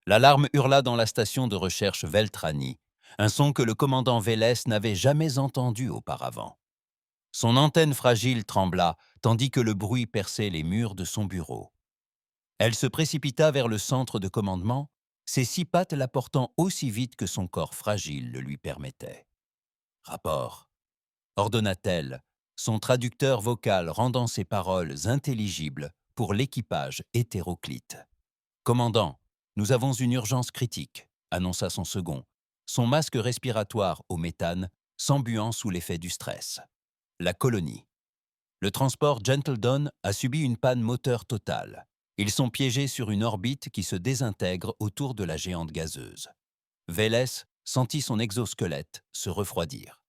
L'alarme hurla dans la station de recherche Veltrani, un son que le commandant Vélez n'avait jamais entendu auparavant. Son antenne fragile trembla, tandis que le bruit perçait les murs de son bureau. Elle se précipita vers le centre de commandement, ses 6 pattes la portant aussi vite que son corps fragile le lui permettait. « Rapport », ordonna-t-elle, son traducteur vocal rendant ses paroles intelligibles pour l'équipage hétéroclite. « Commandant, nous avons une urgence critique », annonça son second, son masque respiratoire au méthane s'embuant sous l'effet du stress. La colonie. Le transport Gentleton a subi une panne moteur totale. Ils sont piégés sur une orbite qui se désintègre autour de la géante gazeuse. Vélez sentit son exosquelette se refroidir.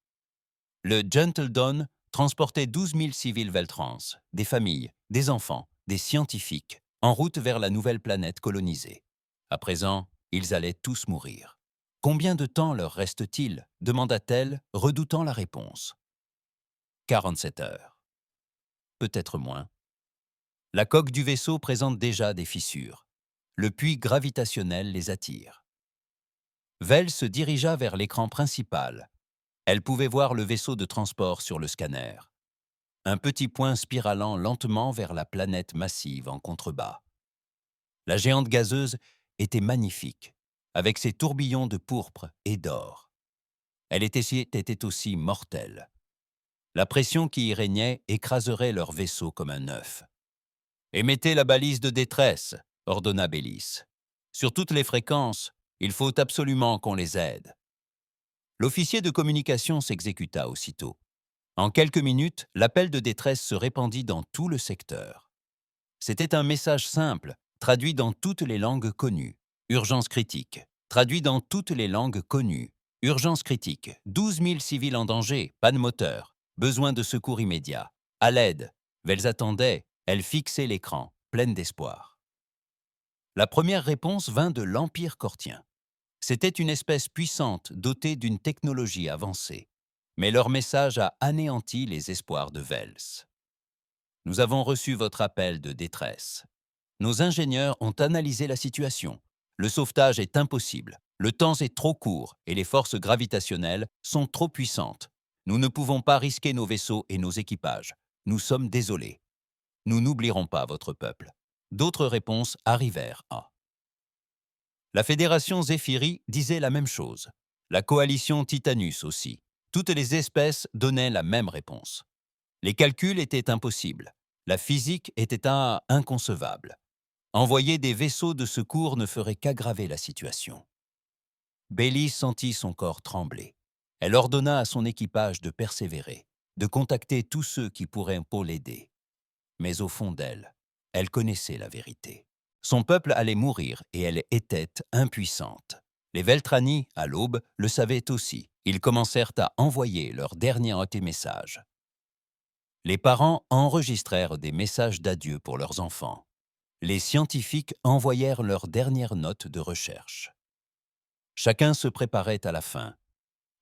Le Gentleton transportait 12 000 civils Veltrans, des familles, des enfants, des scientifiques, en route vers la nouvelle planète colonisée. À présent, ils allaient tous mourir. « Combien de temps leur reste-t-il » demanda-t-elle, redoutant la réponse. « 47 heures. Peut-être moins. La coque du vaisseau présente déjà des fissures. Le puits gravitationnel les attire. » Vel se dirigea vers l'écran principal. Elle pouvait voir le vaisseau de transport sur le scanner. Un petit point spiralant lentement vers la planète massive en contrebas. La géante gazeuse était magnifique, avec ses tourbillons de pourpre et d'or. Elle était aussi mortelle. La pression qui y régnait écraserait leur vaisseau comme un œuf. « Émettez la balise de détresse », ordonna Bélis. « Sur toutes les fréquences, il faut absolument qu'on les aide. » L'officier de communication s'exécuta aussitôt. En quelques minutes, l'appel de détresse se répandit dans tout le secteur. C'était un message simple, traduit dans toutes les langues connues. « Urgence critique », traduit dans toutes les langues connues. « Urgence critique, 12 000 civils en danger, panne moteur, besoin de secours immédiat. À l'aide ». Elles attendaient, elles fixaient l'écran, pleines d'espoir. La première réponse vint de l'Empire cortien. C'était une espèce puissante dotée d'une technologie avancée. Mais leur message a anéanti les espoirs de Vels. « Nous avons reçu votre appel de détresse. Nos ingénieurs ont analysé la situation. Le sauvetage est impossible. Le temps est trop court et les forces gravitationnelles sont trop puissantes. Nous ne pouvons pas risquer nos vaisseaux et nos équipages. Nous sommes désolés. Nous n'oublierons pas votre peuple. » D'autres réponses arrivèrent. La Fédération Zéphiri disait la même chose. La coalition Titanus aussi. Toutes les espèces donnaient la même réponse. Les calculs étaient impossibles. La physique était inconcevable. Envoyer des vaisseaux de secours ne ferait qu'aggraver la situation. Bélis sentit son corps trembler. Elle ordonna à son équipage de persévérer, de contacter tous ceux qui pourraient pour l'aider. Mais au fond d'elle, elle connaissait la vérité. Son peuple allait mourir et elle était impuissante. Les Veltrani, à l'aube, le savaient aussi. Ils commencèrent à envoyer leur dernier message. Les parents enregistrèrent des messages d'adieu pour leurs enfants. Les scientifiques envoyèrent leurs dernières notes de recherche. Chacun se préparait à la fin.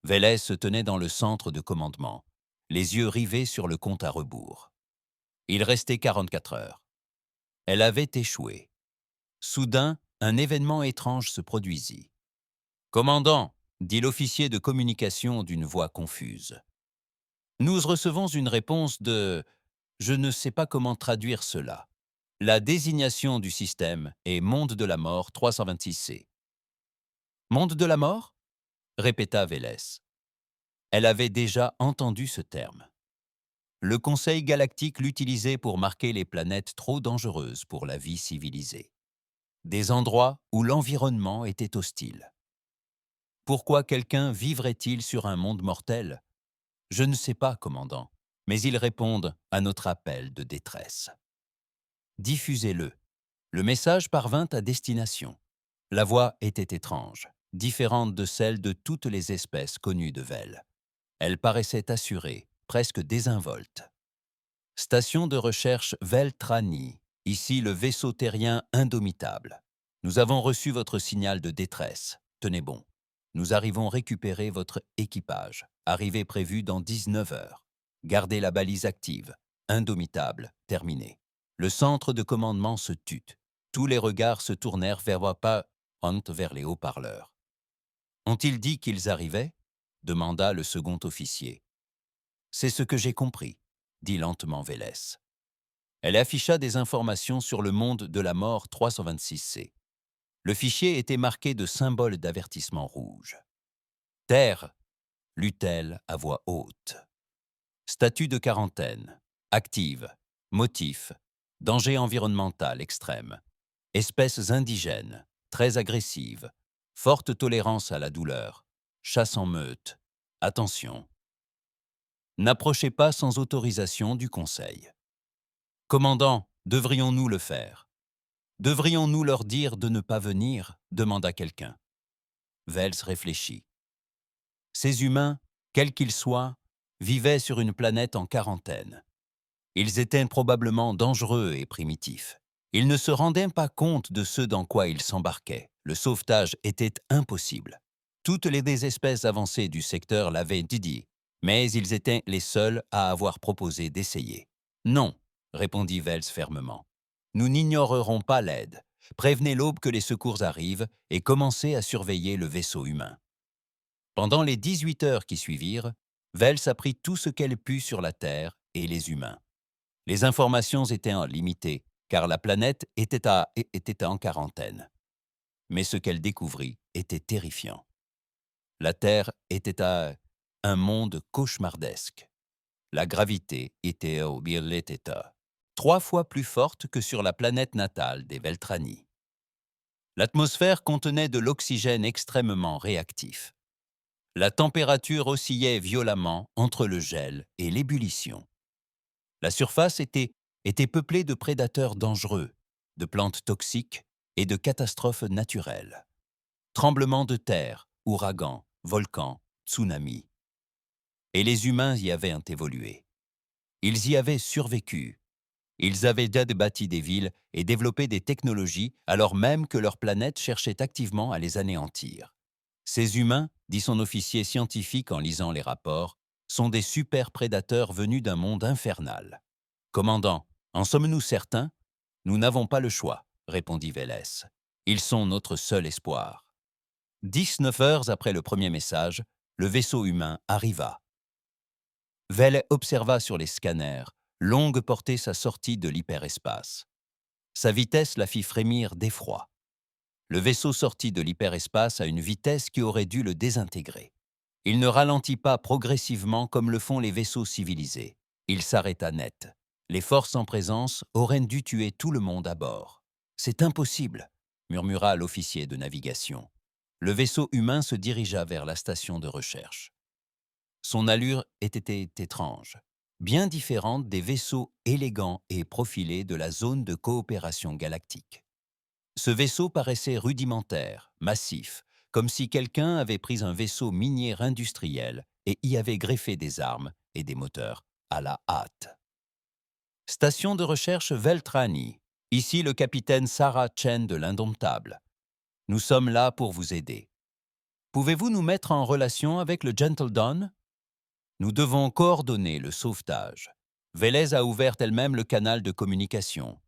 Vélez se tenait dans le centre de commandement, les yeux rivés sur le compte à rebours. Il restait 44 heures. Elle avait échoué. Soudain, un événement étrange se produisit. « Commandant », dit l'officier de communication d'une voix confuse. « Nous recevons une réponse de... Je ne sais pas comment traduire cela. La désignation du système est Monde de la Mort 326C. »« Monde de la Mort ?» répéta Vélez. Elle avait déjà entendu ce terme. Le Conseil galactique l'utilisait pour marquer les planètes trop dangereuses pour la vie civilisée. Des endroits où l'environnement était hostile. Pourquoi quelqu'un vivrait-il sur un monde mortel? Je ne sais pas, commandant, mais ils répondent à notre appel de détresse. Diffusez-le. Le message parvint à destination. La voix était étrange, différente de celle de toutes les espèces connues de Vel. Elle paraissait assurée, presque désinvolte. Station de recherche Veltrani, ici le vaisseau terrien indomitable. Nous avons reçu votre signal de détresse. Tenez bon. Nous arrivons récupérer votre équipage. Arrivée prévue dans 19 heures. Gardez la balise active. Indomitable, terminé. Le centre de commandement se tut. Tous les regards se tournèrent vers pas. Hunt vers les haut-parleurs. « Ont-ils dit qu'ils arrivaient » demanda le second officier. « C'est ce que j'ai compris » dit lentement Vélez. Elle afficha des informations sur le monde de la mort 326C. Le fichier était marqué de symboles d'avertissement rouge. « Terre » lut-elle à voix haute. « Statut de quarantaine. Active. Motif. Danger environnemental extrême. Espèces indigènes. Très agressives. Forte tolérance à la douleur. Chasse en meute. Attention. N'approchez pas sans autorisation du Conseil. Commandant, devrions-nous le faire? Devrions-nous leur dire de ne pas venir? Demanda quelqu'un. Welles réfléchit. Ces humains, quels qu'ils soient, vivaient sur une planète en quarantaine. Ils étaient probablement dangereux et primitifs. Ils ne se rendaient pas compte de ce dans quoi ils s'embarquaient. Le sauvetage était impossible. Toutes les espèces avancées du secteur l'avaient dit, mais ils étaient les seuls à avoir proposé d'essayer. « Non », répondit Welles fermement. « Nous n'ignorerons pas l'aide. Prévenez l'aube que les secours arrivent et commencez à surveiller le vaisseau humain. » Pendant les 18 heures qui suivirent, Welles apprit tout ce qu'elle put sur la Terre et les humains. Les informations étaient limitées, car la planète était en quarantaine. Mais ce qu'elle découvrit était terrifiant. La Terre était un monde cauchemardesque. La gravité était au Birleteta, 3 fois plus forte que sur la planète natale des Veltrani. L'atmosphère contenait de l'oxygène extrêmement réactif. La température oscillait violemment entre le gel et l'ébullition. La surface était peuplée de prédateurs dangereux, de plantes toxiques et de catastrophes naturelles. Tremblements de terre, ouragans, volcans, tsunamis. Et les humains y avaient évolué. Ils y avaient survécu. Ils avaient déjà bâti des villes et développé des technologies alors même que leur planète cherchait activement à les anéantir. Ces humains, dit son officier scientifique en lisant les rapports, sont des super prédateurs venus d'un monde infernal. « Commandant, en sommes-nous certains? Nous n'avons pas le choix, » répondit Vélez. « Ils sont notre seul espoir. » 19 heures après le premier message, le vaisseau humain arriva. Vélez observa sur les scanners, longue portée sa sortie de l'hyperespace. Sa vitesse la fit frémir d'effroi. Le vaisseau sortit de l'hyperespace à une vitesse qui aurait dû le désintégrer. Il ne ralentit pas progressivement comme le font les vaisseaux civilisés. Il s'arrêta net. Les forces en présence auraient dû tuer tout le monde à bord. « C'est impossible », murmura l'officier de navigation. Le vaisseau humain se dirigea vers la station de recherche. Son allure était étrange, bien différente des vaisseaux élégants et profilés de la zone de coopération galactique. Ce vaisseau paraissait rudimentaire, massif, comme si quelqu'un avait pris un vaisseau minier industriel et y avait greffé des armes et des moteurs à la hâte. Station de recherche Veltrani. Ici le capitaine Sarah Chen de l'Indomptable. Nous sommes là pour vous aider. Pouvez-vous nous mettre en relation avec le Gentle Dawn? Nous devons coordonner le sauvetage. Vélez a ouvert elle-même le canal de communication.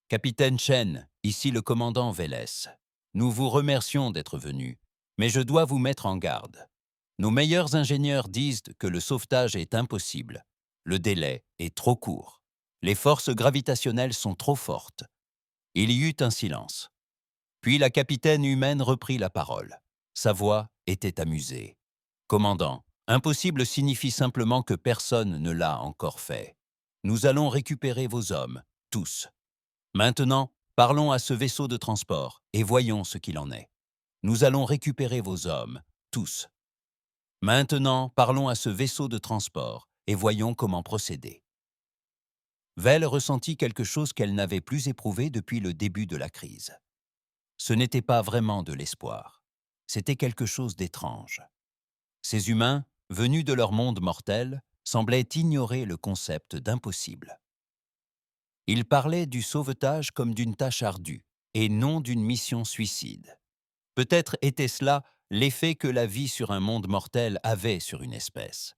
Capitaine Chen, ici le commandant Vélez. Nous vous remercions d'être venu, mais je dois vous mettre en garde. Nos meilleurs ingénieurs disent que le sauvetage est impossible. Le délai est trop court. Les forces gravitationnelles sont trop fortes. Il y eut un silence. Puis la capitaine humaine reprit la parole. Sa voix était amusée. « Commandant, impossible signifie simplement que personne ne l'a encore fait. Nous allons récupérer vos hommes, tous. Maintenant, parlons à ce vaisseau de transport et voyons ce qu'il en est. Nous allons récupérer vos hommes, tous. Maintenant, parlons à ce vaisseau de transport et voyons comment procéder. » Vell ressentit quelque chose qu'elle n'avait plus éprouvé depuis le début de la crise. Ce n'était pas vraiment de l'espoir. C'était quelque chose d'étrange. Ces humains, venus de leur monde mortel, semblaient ignorer le concept d'impossible. Ils parlaient du sauvetage comme d'une tâche ardue et non d'une mission suicide. Peut-être était-ce là l'effet que la vie sur un monde mortel avait sur une espèce.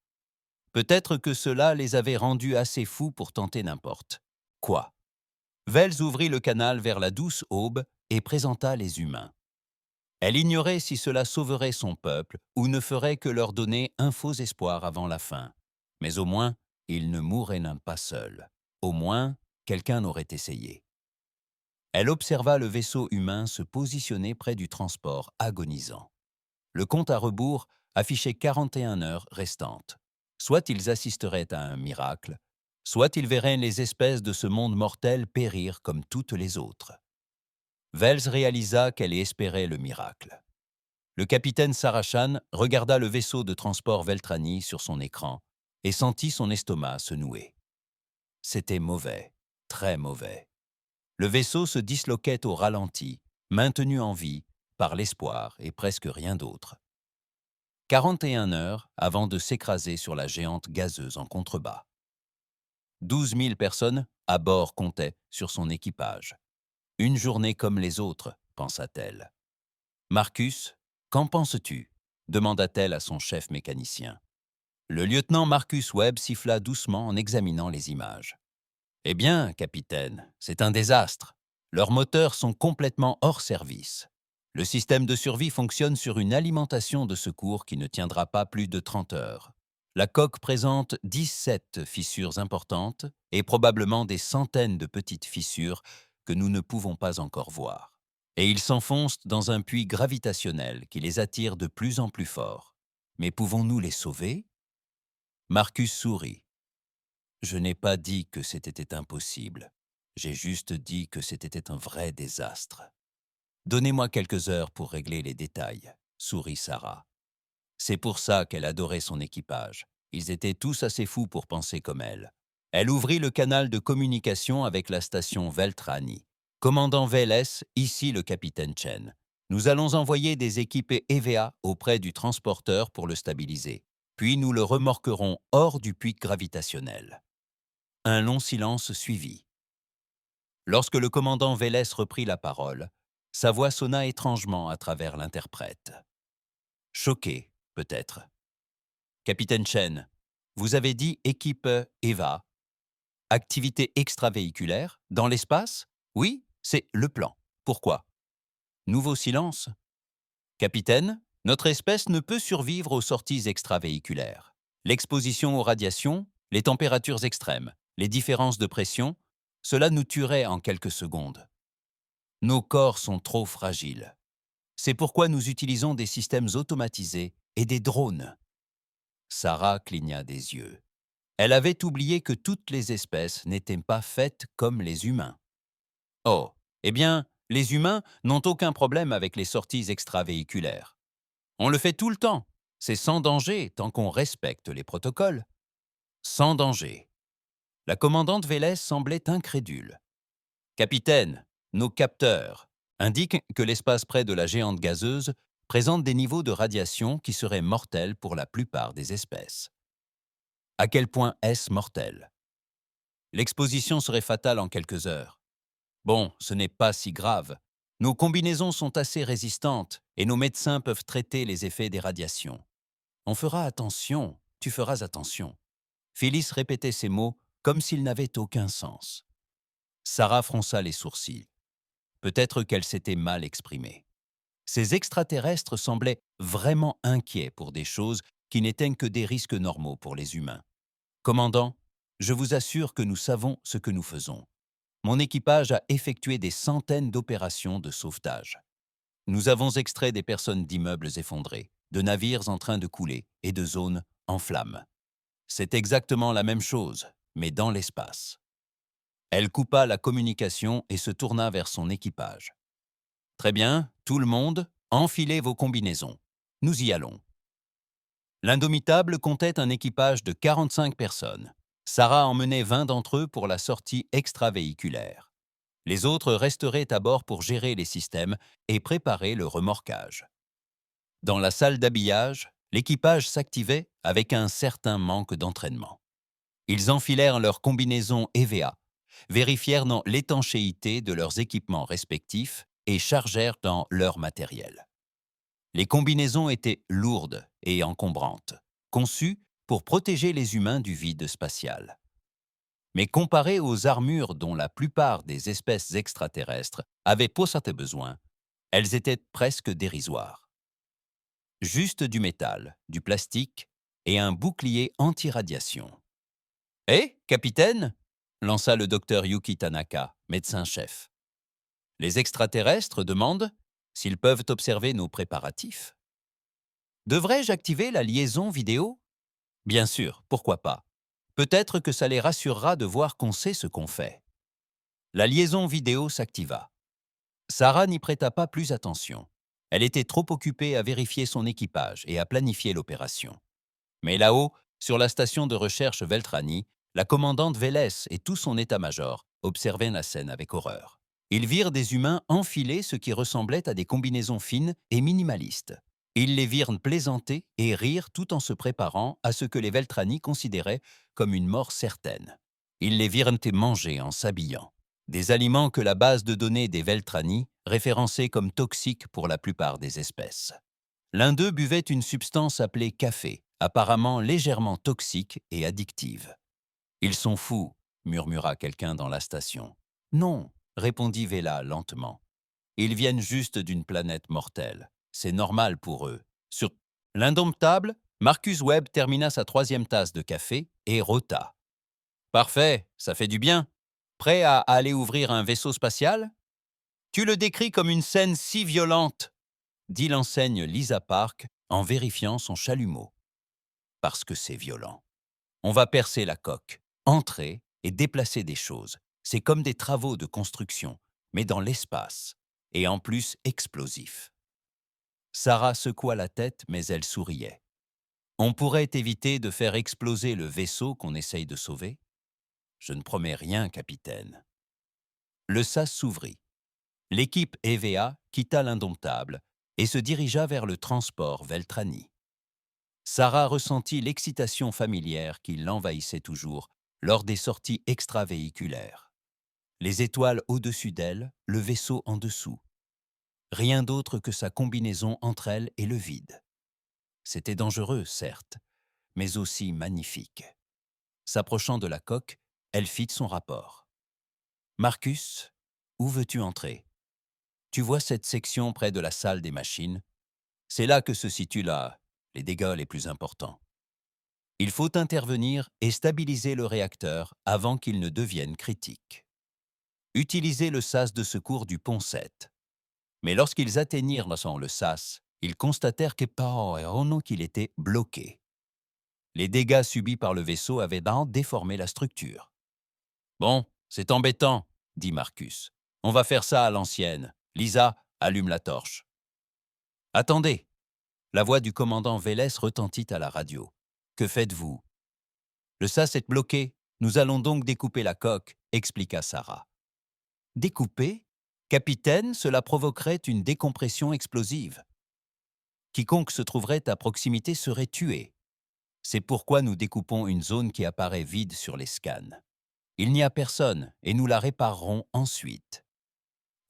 Peut-être que cela les avait rendus assez fous pour tenter n'importe quoi. Wells ouvrit le canal vers la douce aube et présenta les humains. Elle ignorait si cela sauverait son peuple ou ne ferait que leur donner un faux espoir avant la fin. Mais au moins, ils ne mourraient pas seuls. Au moins, quelqu'un aurait essayé. Elle observa le vaisseau humain se positionner près du transport, agonisant. Le compte à rebours affichait 41 heures restantes. Soit ils assisteraient à un miracle, soit ils verraient les espèces de ce monde mortel périr comme toutes les autres. Wells réalisa qu'elle espérait le miracle. Le capitaine Sarachan regarda le vaisseau de transport Veltrani sur son écran et sentit son estomac se nouer. C'était mauvais, très mauvais. Le vaisseau se disloquait au ralenti, maintenu en vie par l'espoir et presque rien d'autre. 41 heures avant de s'écraser sur la géante gazeuse en contrebas. 12 000 personnes à bord comptaient sur son équipage. Une journée comme les autres, pensa-t-elle. Marcus, qu'en penses-tu demanda-t-elle à son chef mécanicien. Le lieutenant Marcus Webb siffla doucement en examinant les images. « Eh bien, capitaine, c'est un désastre. Leurs moteurs sont complètement hors service. Le système de survie fonctionne sur une alimentation de secours qui ne tiendra pas plus de 30 heures. La coque présente 17 fissures importantes et probablement des centaines de petites fissures que nous ne pouvons pas encore voir. Et ils s'enfoncent dans un puits gravitationnel qui les attire de plus en plus fort. Mais pouvons-nous les sauver ?» Marcus sourit. « Je n'ai pas dit que c'était impossible. J'ai juste dit que c'était un vrai désastre. Donnez-moi quelques heures pour régler les détails, » sourit Sarah. C'est pour ça qu'elle adorait son équipage. Ils étaient tous assez fous pour penser comme elle. Elle ouvrit le canal de communication avec la station Veltrani. « Commandant Veles, ici le capitaine Chen. Nous allons envoyer des équipes EVA auprès du transporteur pour le stabiliser. Puis nous le remorquerons hors du puits gravitationnel. » Un long silence suivit. Lorsque le commandant Veles reprit la parole, sa voix sonna étrangement à travers l'interprète. Choqué, peut-être. « Capitaine Chen, vous avez dit équipe EVA. Activité extravéhiculaire, dans l'espace? Oui, c'est le plan. Pourquoi? Nouveau silence. Capitaine, notre espèce ne peut survivre aux sorties extravéhiculaires. L'exposition aux radiations, les températures extrêmes, les différences de pression, cela nous tuerait en quelques secondes. Nos corps sont trop fragiles. C'est pourquoi nous utilisons des systèmes automatisés et des drones. » Sarah cligna des yeux. Elle avait oublié que toutes les espèces n'étaient pas faites comme les humains. « Oh, eh bien, les humains n'ont aucun problème avec les sorties extravéhiculaires. On le fait tout le temps. C'est sans danger tant qu'on respecte les protocoles. » Sans danger. La commandante Veles semblait incrédule. « Capitaine, nos capteurs indiquent que l'espace près de la géante gazeuse présente des niveaux de radiation qui seraient mortels pour la plupart des espèces. » À quel point est-ce mortel? L'exposition serait fatale en quelques heures. Bon, ce n'est pas si grave. Nos combinaisons sont assez résistantes et nos médecins peuvent traiter les effets des radiations. On fera attention, tu feras attention. Phyllis répétait ces mots comme s'ils n'avaient aucun sens. Sarah fronça les sourcils. Peut-être qu'elle s'était mal exprimée. Ces extraterrestres semblaient vraiment inquiets pour des choses qui n'étaient que des risques normaux pour les humains. « Commandant, je vous assure que nous savons ce que nous faisons. Mon équipage a effectué des centaines d'opérations de sauvetage. Nous avons extrait des personnes d'immeubles effondrés, de navires en train de couler et de zones en flammes. C'est exactement la même chose, mais dans l'espace. » Elle coupa la communication et se tourna vers son équipage. « Très bien, tout le monde, enfilez vos combinaisons. Nous y allons. » L'Indomitable comptait un équipage de 45 personnes. Sarah emmenait 20 d'entre eux pour la sortie extravéhiculaire. Les autres resteraient à bord pour gérer les systèmes et préparer le remorquage. Dans la salle d'habillage, l'équipage s'activait avec un certain manque d'entraînement. Ils enfilèrent leurs combinaisons EVA, vérifièrent dans l'étanchéité de leurs équipements respectifs et chargèrent dans leur matériel. Les combinaisons étaient lourdes et encombrantes, conçues pour protéger les humains du vide spatial. Mais comparées aux armures dont la plupart des espèces extraterrestres avaient pour certains besoins, Elles étaient presque dérisoires. Juste du métal, du plastique et un bouclier anti-radiation. « Eh, capitaine !» lança le docteur Yuki Tanaka, médecin-chef. « Les extraterrestres demandent s'ils peuvent observer nos préparatifs. Devrais-je activer la liaison vidéo ? Bien sûr, pourquoi pas. Peut-être que ça les rassurera de voir qu'on sait ce qu'on fait. » La liaison vidéo s'activa. Sarah n'y prêta pas plus attention. Elle était trop occupée à vérifier son équipage et à planifier l'opération. Mais là-haut, sur la station de recherche Veltrani, la commandante Vélez et tout son état-major observaient la scène avec horreur. Ils virent des humains enfiler ce qui ressemblait à des combinaisons fines et minimalistes. Ils les virent plaisanter et rire tout en se préparant à ce que les Veltrani considéraient comme une mort certaine. Ils les virent manger en s'habillant. Des aliments que la base de données des Veltrani référençait comme toxiques pour la plupart des espèces. L'un d'eux buvait une substance appelée café, apparemment légèrement toxique et addictive. « Ils sont fous », murmura quelqu'un dans la station. « Non », répondit Vela lentement. « Ils viennent juste d'une planète mortelle. C'est normal pour eux. » Sur l'indomptable, Marcus Webb termina sa 3e tasse de café et rôta. « Parfait, ça fait du bien. Prêt à aller ouvrir un vaisseau spatial ? Tu le décris comme une scène si violente, dit l'enseigne Lisa Park en vérifiant son chalumeau. Parce que c'est violent. On va percer la coque, entrer et déplacer des choses. C'est comme des travaux de construction, mais dans l'espace, et en plus explosif. Sarah secoua la tête, mais elle souriait. On pourrait éviter de faire exploser le vaisseau qu'on essaye de sauver ? Je ne promets rien, capitaine. Le sas s'ouvrit. L'équipe EVA quitta l'indomptable et se dirigea vers le transport Veltrani. Sarah ressentit l'excitation familière qui l'envahissait toujours lors des sorties extravéhiculaires. Les étoiles au-dessus d'elle, le vaisseau en dessous. Rien d'autre que sa combinaison entre elle et le vide. C'était dangereux, certes, mais aussi magnifique. S'approchant de la coque, elle fit son rapport. « Marcus, où veux-tu entrer ? Tu vois cette section près de la salle des machines ? C'est là que se situent les dégâts les plus importants. Il faut intervenir et stabiliser le réacteur avant qu'il ne devienne critique. Utilisez le sas de secours du pont 7. » Mais lorsqu'ils atteignirent le sas, ils constatèrent qu'il était bloqué. Les dégâts subis par le vaisseau avaient déformé la structure. « Bon, c'est embêtant, » dit Marcus. « On va faire ça à l'ancienne. Lisa, allume la torche. »« Attendez !» La voix du commandant Vélez retentit à la radio. « Que faites-vous ?»« Le sas est bloqué. Nous allons donc découper la coque, » expliqua Sarah. « Découper ? Capitaine, cela provoquerait une décompression explosive. Quiconque se trouverait à proximité serait tué. C'est pourquoi nous découpons une zone qui apparaît vide sur les scans. Il n'y a personne et nous la réparerons ensuite.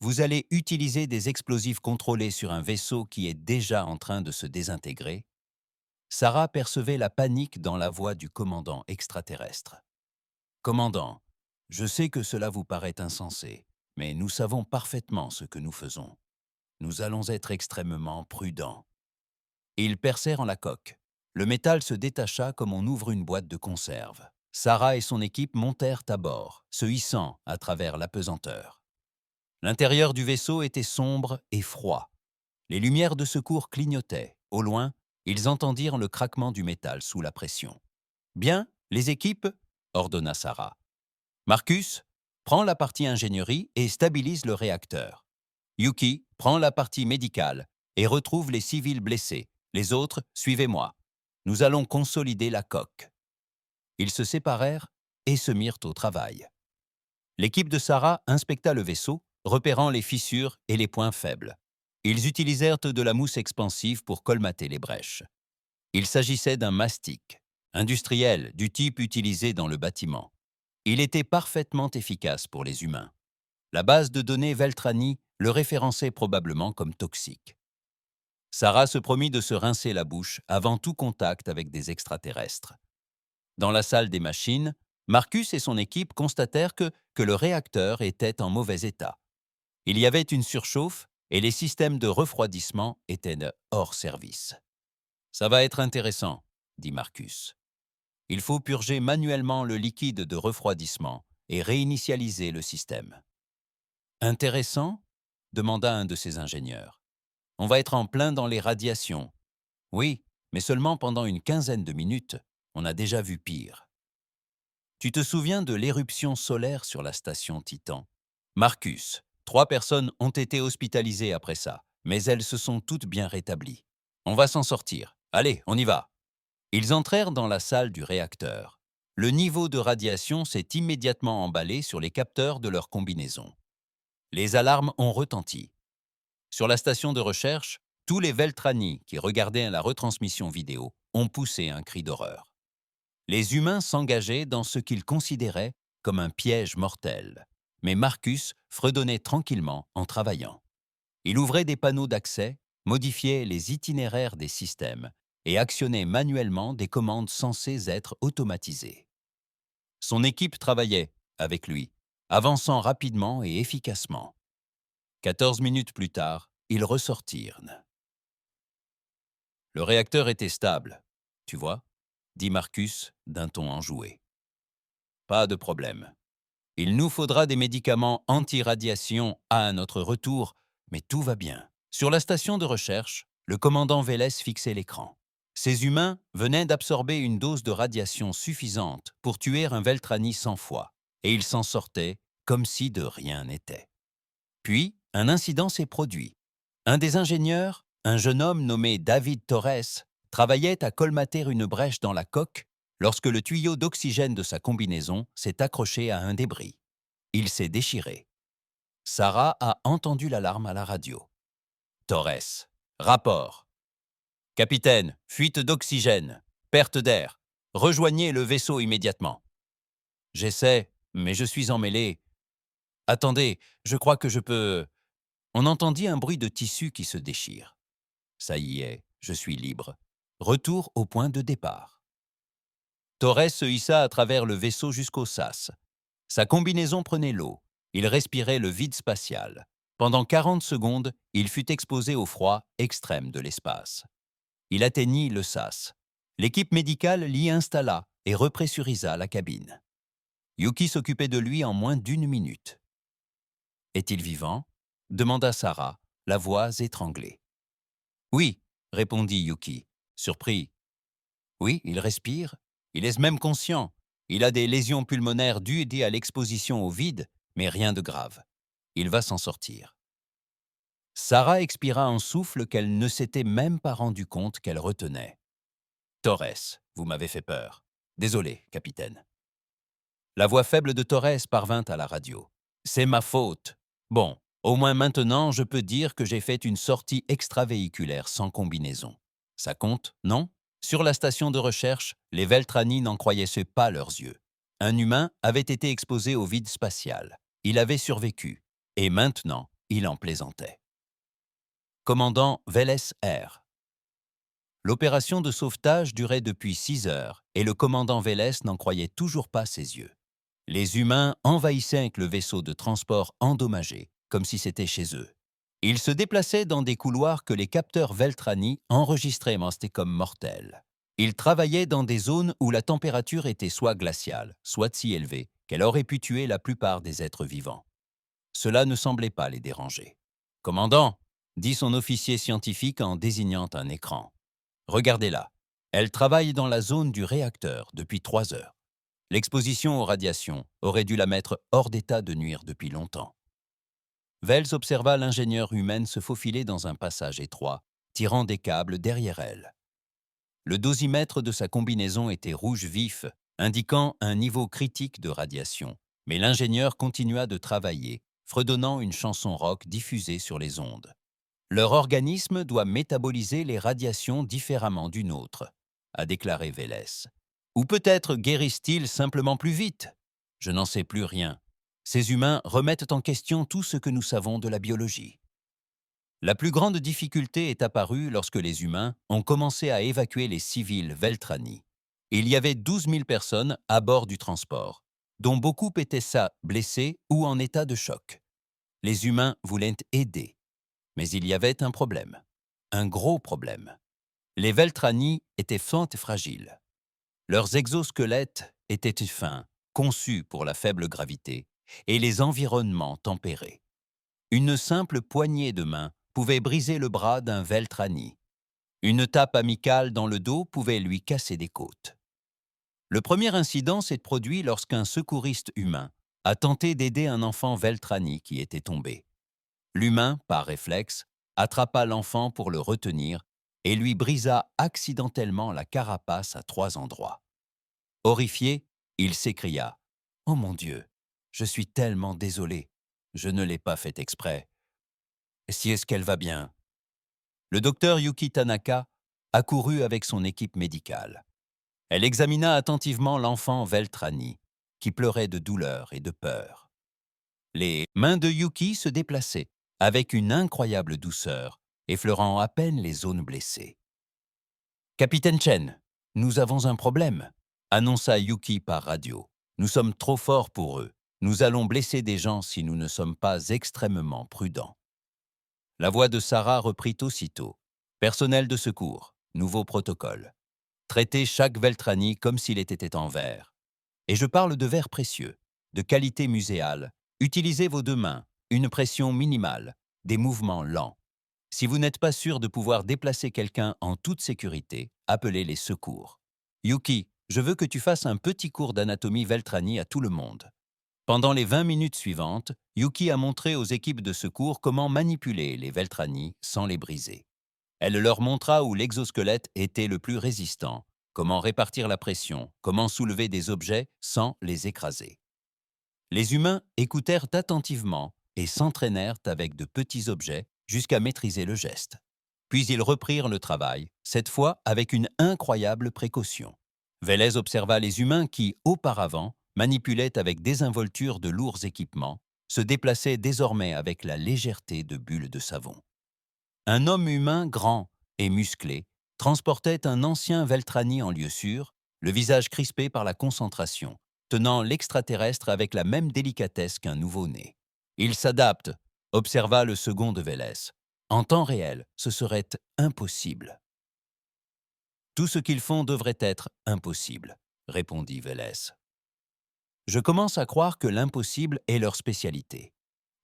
Vous allez utiliser des explosifs contrôlés sur un vaisseau qui est déjà en train de se désintégrer. » Sarah percevait la panique dans la voix du commandant extraterrestre. « Commandant, je sais que cela vous paraît insensé, mais nous savons parfaitement ce que nous faisons. Nous allons être extrêmement prudents. » Ils percèrent en la coque. Le métal se détacha comme on ouvre une boîte de conserve. Sarah et son équipe montèrent à bord, se hissant à travers l'apesanteur. L'intérieur du vaisseau était sombre et froid. Les lumières de secours clignotaient. Au loin, ils entendirent le craquement du métal sous la pression. « Bien, les équipes » ordonna Sarah. « Marcus, prends la partie ingénierie et stabilise le réacteur. Yuki, prends la partie médicale et retrouve les civils blessés. Les autres, suivez-moi. Nous allons consolider la coque. » Ils se séparèrent et se mirent au travail. L'équipe de Sarah inspecta le vaisseau, repérant les fissures et les points faibles. Ils utilisèrent de la mousse expansive pour colmater les brèches. Il s'agissait d'un mastic, industriel du type utilisé dans le bâtiment. Il était parfaitement efficace pour les humains. La base de données Veltrani le référençait probablement comme toxique. Sarah se promit de se rincer la bouche avant tout contact avec des extraterrestres. Dans la salle des machines, Marcus et son équipe constatèrent que le réacteur était en mauvais état. Il y avait une surchauffe et les systèmes de refroidissement étaient hors service. « Ça va être intéressant, » dit Marcus. « Il faut purger manuellement le liquide de refroidissement et réinitialiser le système. »« Intéressant ?» demanda un de ses ingénieurs. « On va être en plein dans les radiations. »« Oui, mais seulement pendant une quinzaine de minutes. On a déjà vu pire. » Tu te souviens de l'éruption solaire sur la station Titan? Marcus, 3 personnes ont été hospitalisées après ça, mais elles se sont toutes bien rétablies. On va s'en sortir. Allez, on y va. Ils entrèrent dans la salle du réacteur. Le niveau de radiation s'est immédiatement emballé sur les capteurs de leur combinaison. Les alarmes ont retenti. Sur la station de recherche, tous les Veltrani qui regardaient la retransmission vidéo ont poussé un cri d'horreur. Les humains s'engageaient dans ce qu'ils considéraient comme un piège mortel. Mais Marcus fredonnait tranquillement en travaillant. Il ouvrait des panneaux d'accès, modifiait les itinéraires des systèmes et actionnait manuellement des commandes censées être automatisées. Son équipe travaillait, avec lui, avançant rapidement et efficacement. 14 minutes plus tard, ils ressortirent. « Le réacteur était stable, tu vois, » dit Marcus d'un ton enjoué. « Pas de problème. Il nous faudra des médicaments anti-radiation à notre retour, mais tout va bien. » Sur la station de recherche, le commandant Vélez fixait l'écran. Ces humains venaient d'absorber une dose de radiation suffisante pour tuer un Veltrani 100 fois, et ils s'en sortaient comme si de rien n'était. Puis, un incident s'est produit. Un des ingénieurs, un jeune homme nommé David Torres, travaillait à colmater une brèche dans la coque lorsque le tuyau d'oxygène de sa combinaison s'est accroché à un débris. Il s'est déchiré. Sarah a entendu l'alarme à la radio. « Torres, rapport. Capitaine, fuite d'oxygène, perte d'air. Rejoignez le vaisseau immédiatement. »« J'essaie, mais je suis emmêlé. Attendez, je crois que je peux... » On entendit un bruit de tissu qui se déchire. « Ça y est, je suis libre. Retour au point de départ. » Torres se hissa à travers le vaisseau jusqu'au sas. Sa combinaison prenait l'eau. Il respirait le vide spatial. Pendant 40 secondes, il fut exposé au froid extrême de l'espace. Il atteignit le sas. L'équipe médicale l'y installa et repressurisa la cabine. Yuki s'occupait de lui en moins d'1 minute. « Est-il vivant ?» demanda Sarah, la voix étranglée. « Oui, » répondit Yuki, surpris. « Oui, il respire. Il est même conscient. Il a des lésions pulmonaires dues à l'exposition au vide, mais rien de grave. Il va s'en sortir. » Sarah expira un souffle qu'elle ne s'était même pas rendu compte qu'elle retenait. « Torres, vous m'avez fait peur. Désolé, capitaine. » La voix faible de Torres parvint à la radio. « C'est ma faute. Bon, au moins maintenant, je peux dire que j'ai fait une sortie extravéhiculaire sans combinaison. Ça compte, non ?» Sur la station de recherche, les Veltrani n'en croyaient pas leurs yeux. Un humain avait été exposé au vide spatial. Il avait survécu. Et maintenant, il en plaisantait. Commandant Vélez R. L'opération de sauvetage durait depuis 6 heures et le commandant Vélez n'en croyait toujours pas ses yeux. Les humains envahissaient avec le vaisseau de transport endommagé, comme si c'était chez eux. Ils se déplaçaient dans des couloirs que les capteurs Veltrani enregistraient comme mortels. Ils travaillaient dans des zones où la température était soit glaciale, soit si élevée qu'elle aurait pu tuer la plupart des êtres vivants. Cela ne semblait pas les déranger. « Commandant !» dit son officier scientifique en désignant un écran. « Regardez-la. Elle travaille dans la zone du réacteur depuis 3 heures. L'exposition aux radiations aurait dû la mettre hors d'état de nuire depuis longtemps. » Vels observa l'ingénieure humaine se faufiler dans un passage étroit, tirant des câbles derrière elle. Le dosimètre de sa combinaison était rouge vif, indiquant un niveau critique de radiation, mais l'ingénieur continua de travailler, fredonnant une chanson rock diffusée sur les ondes. Leur organisme doit métaboliser les radiations différemment d'une autre, a déclaré Vélez. Ou peut-être guérissent-ils simplement plus vite? Je n'en sais plus rien. Ces humains remettent en question tout ce que nous savons de la biologie. La plus grande difficulté est apparue lorsque les humains ont commencé à évacuer les civils Veltrani. Il y avait 12 000 personnes à bord du transport, dont beaucoup étaient blessés ou en état de choc. Les humains voulaient aider. Mais il y avait un problème. Un gros problème. Les Veltrani étaient fins et fragiles. Leurs exosquelettes étaient fins, conçus pour la faible gravité, et les environnements tempérés. Une simple poignée de main pouvait briser le bras d'un Veltrani. Une tape amicale dans le dos pouvait lui casser des côtes. Le premier incident s'est produit lorsqu'un secouriste humain a tenté d'aider un enfant Veltrani qui était tombé. L'humain, par réflexe, attrapa l'enfant pour le retenir et lui brisa accidentellement la carapace à 3 endroits. Horrifié, il s'écria « Oh mon Dieu, je suis tellement désolé, je ne l'ai pas fait exprès. Si est-ce qu'elle va bien ?» Le docteur Yuki Tanaka accourut avec son équipe médicale. Elle examina attentivement l'enfant Veltrani, qui pleurait de douleur et de peur. Les mains de Yuki se déplaçaient avec une incroyable douceur, effleurant à peine les zones blessées. « Capitaine Chen, nous avons un problème », annonça Yuki par radio. « Nous sommes trop forts pour eux. Nous allons blesser des gens si nous ne sommes pas extrêmement prudents. » La voix de Sarah reprit aussitôt. « Personnel de secours, nouveau protocole. Traitez chaque Veltrani comme s'il était en verre. Et je parle de verre précieux, de qualité muséale. Utilisez vos 2 mains, une pression minimale, des mouvements lents. Si vous n'êtes pas sûr de pouvoir déplacer quelqu'un en toute sécurité, appelez les secours. Yuki, je veux que tu fasses un petit cours d'anatomie Veltrani à tout le monde. » Pendant les 20 minutes suivantes, Yuki a montré aux équipes de secours comment manipuler les Veltrani sans les briser. Elle leur montra où l'exosquelette était le plus résistant, comment répartir la pression, comment soulever des objets sans les écraser. Les humains écoutèrent attentivement et s'entraînèrent avec de petits objets jusqu'à maîtriser le geste. Puis ils reprirent le travail, cette fois avec une incroyable précaution. Vélez observa les humains qui, auparavant, manipulaient avec désinvolture de lourds équipements, se déplaçaient désormais avec la légèreté de bulles de savon. Un homme humain grand et musclé transportait un ancien Veltrani en lieu sûr, le visage crispé par la concentration, tenant l'extraterrestre avec la même délicatesse qu'un nouveau-né. « Il s'adapte », observa le second de Vélez. « En temps réel, ce serait impossible. »« Tout ce qu'ils font devrait être impossible », répondit Vélez. « Je commence à croire que l'impossible est leur spécialité. »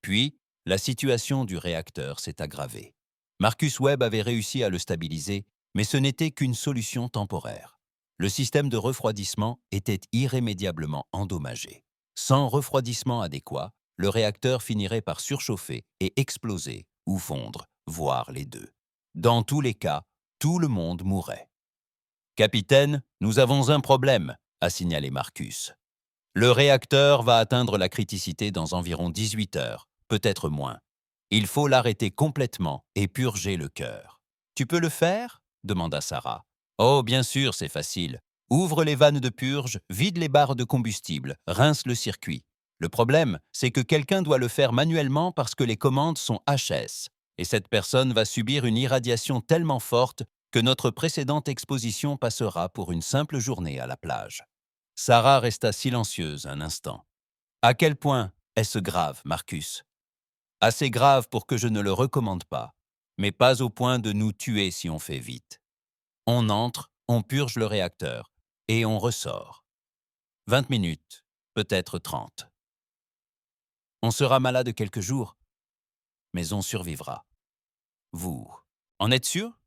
Puis, la situation du réacteur s'est aggravée. Marcus Webb avait réussi à le stabiliser, mais ce n'était qu'une solution temporaire. Le système de refroidissement était irrémédiablement endommagé. Sans refroidissement adéquat, le réacteur finirait par surchauffer et exploser ou fondre, voire les deux. Dans tous les cas, tout le monde mourrait. « Capitaine, nous avons un problème », a signalé Marcus. « Le réacteur va atteindre la criticité dans environ 18 heures, peut-être moins. Il faut l'arrêter complètement et purger le cœur. »« Tu peux le faire ?» demanda Sarah. « Oh, bien sûr, c'est facile. Ouvre les vannes de purge, vide les barres de combustible, rince le circuit. Le problème, c'est que quelqu'un doit le faire manuellement parce que les commandes sont HS. Et cette personne va subir une irradiation tellement forte que notre précédente exposition passera pour une simple journée à la plage. » Sarah resta silencieuse un instant. « À quel point est-ce grave, Marcus ?»« Assez grave pour que je ne le recommande pas, mais pas au point de nous tuer si on fait vite. On entre, on purge le réacteur, et on ressort. 20 minutes, peut-être 30. On sera malade quelques jours, mais on survivra. Vous, en êtes sûr ?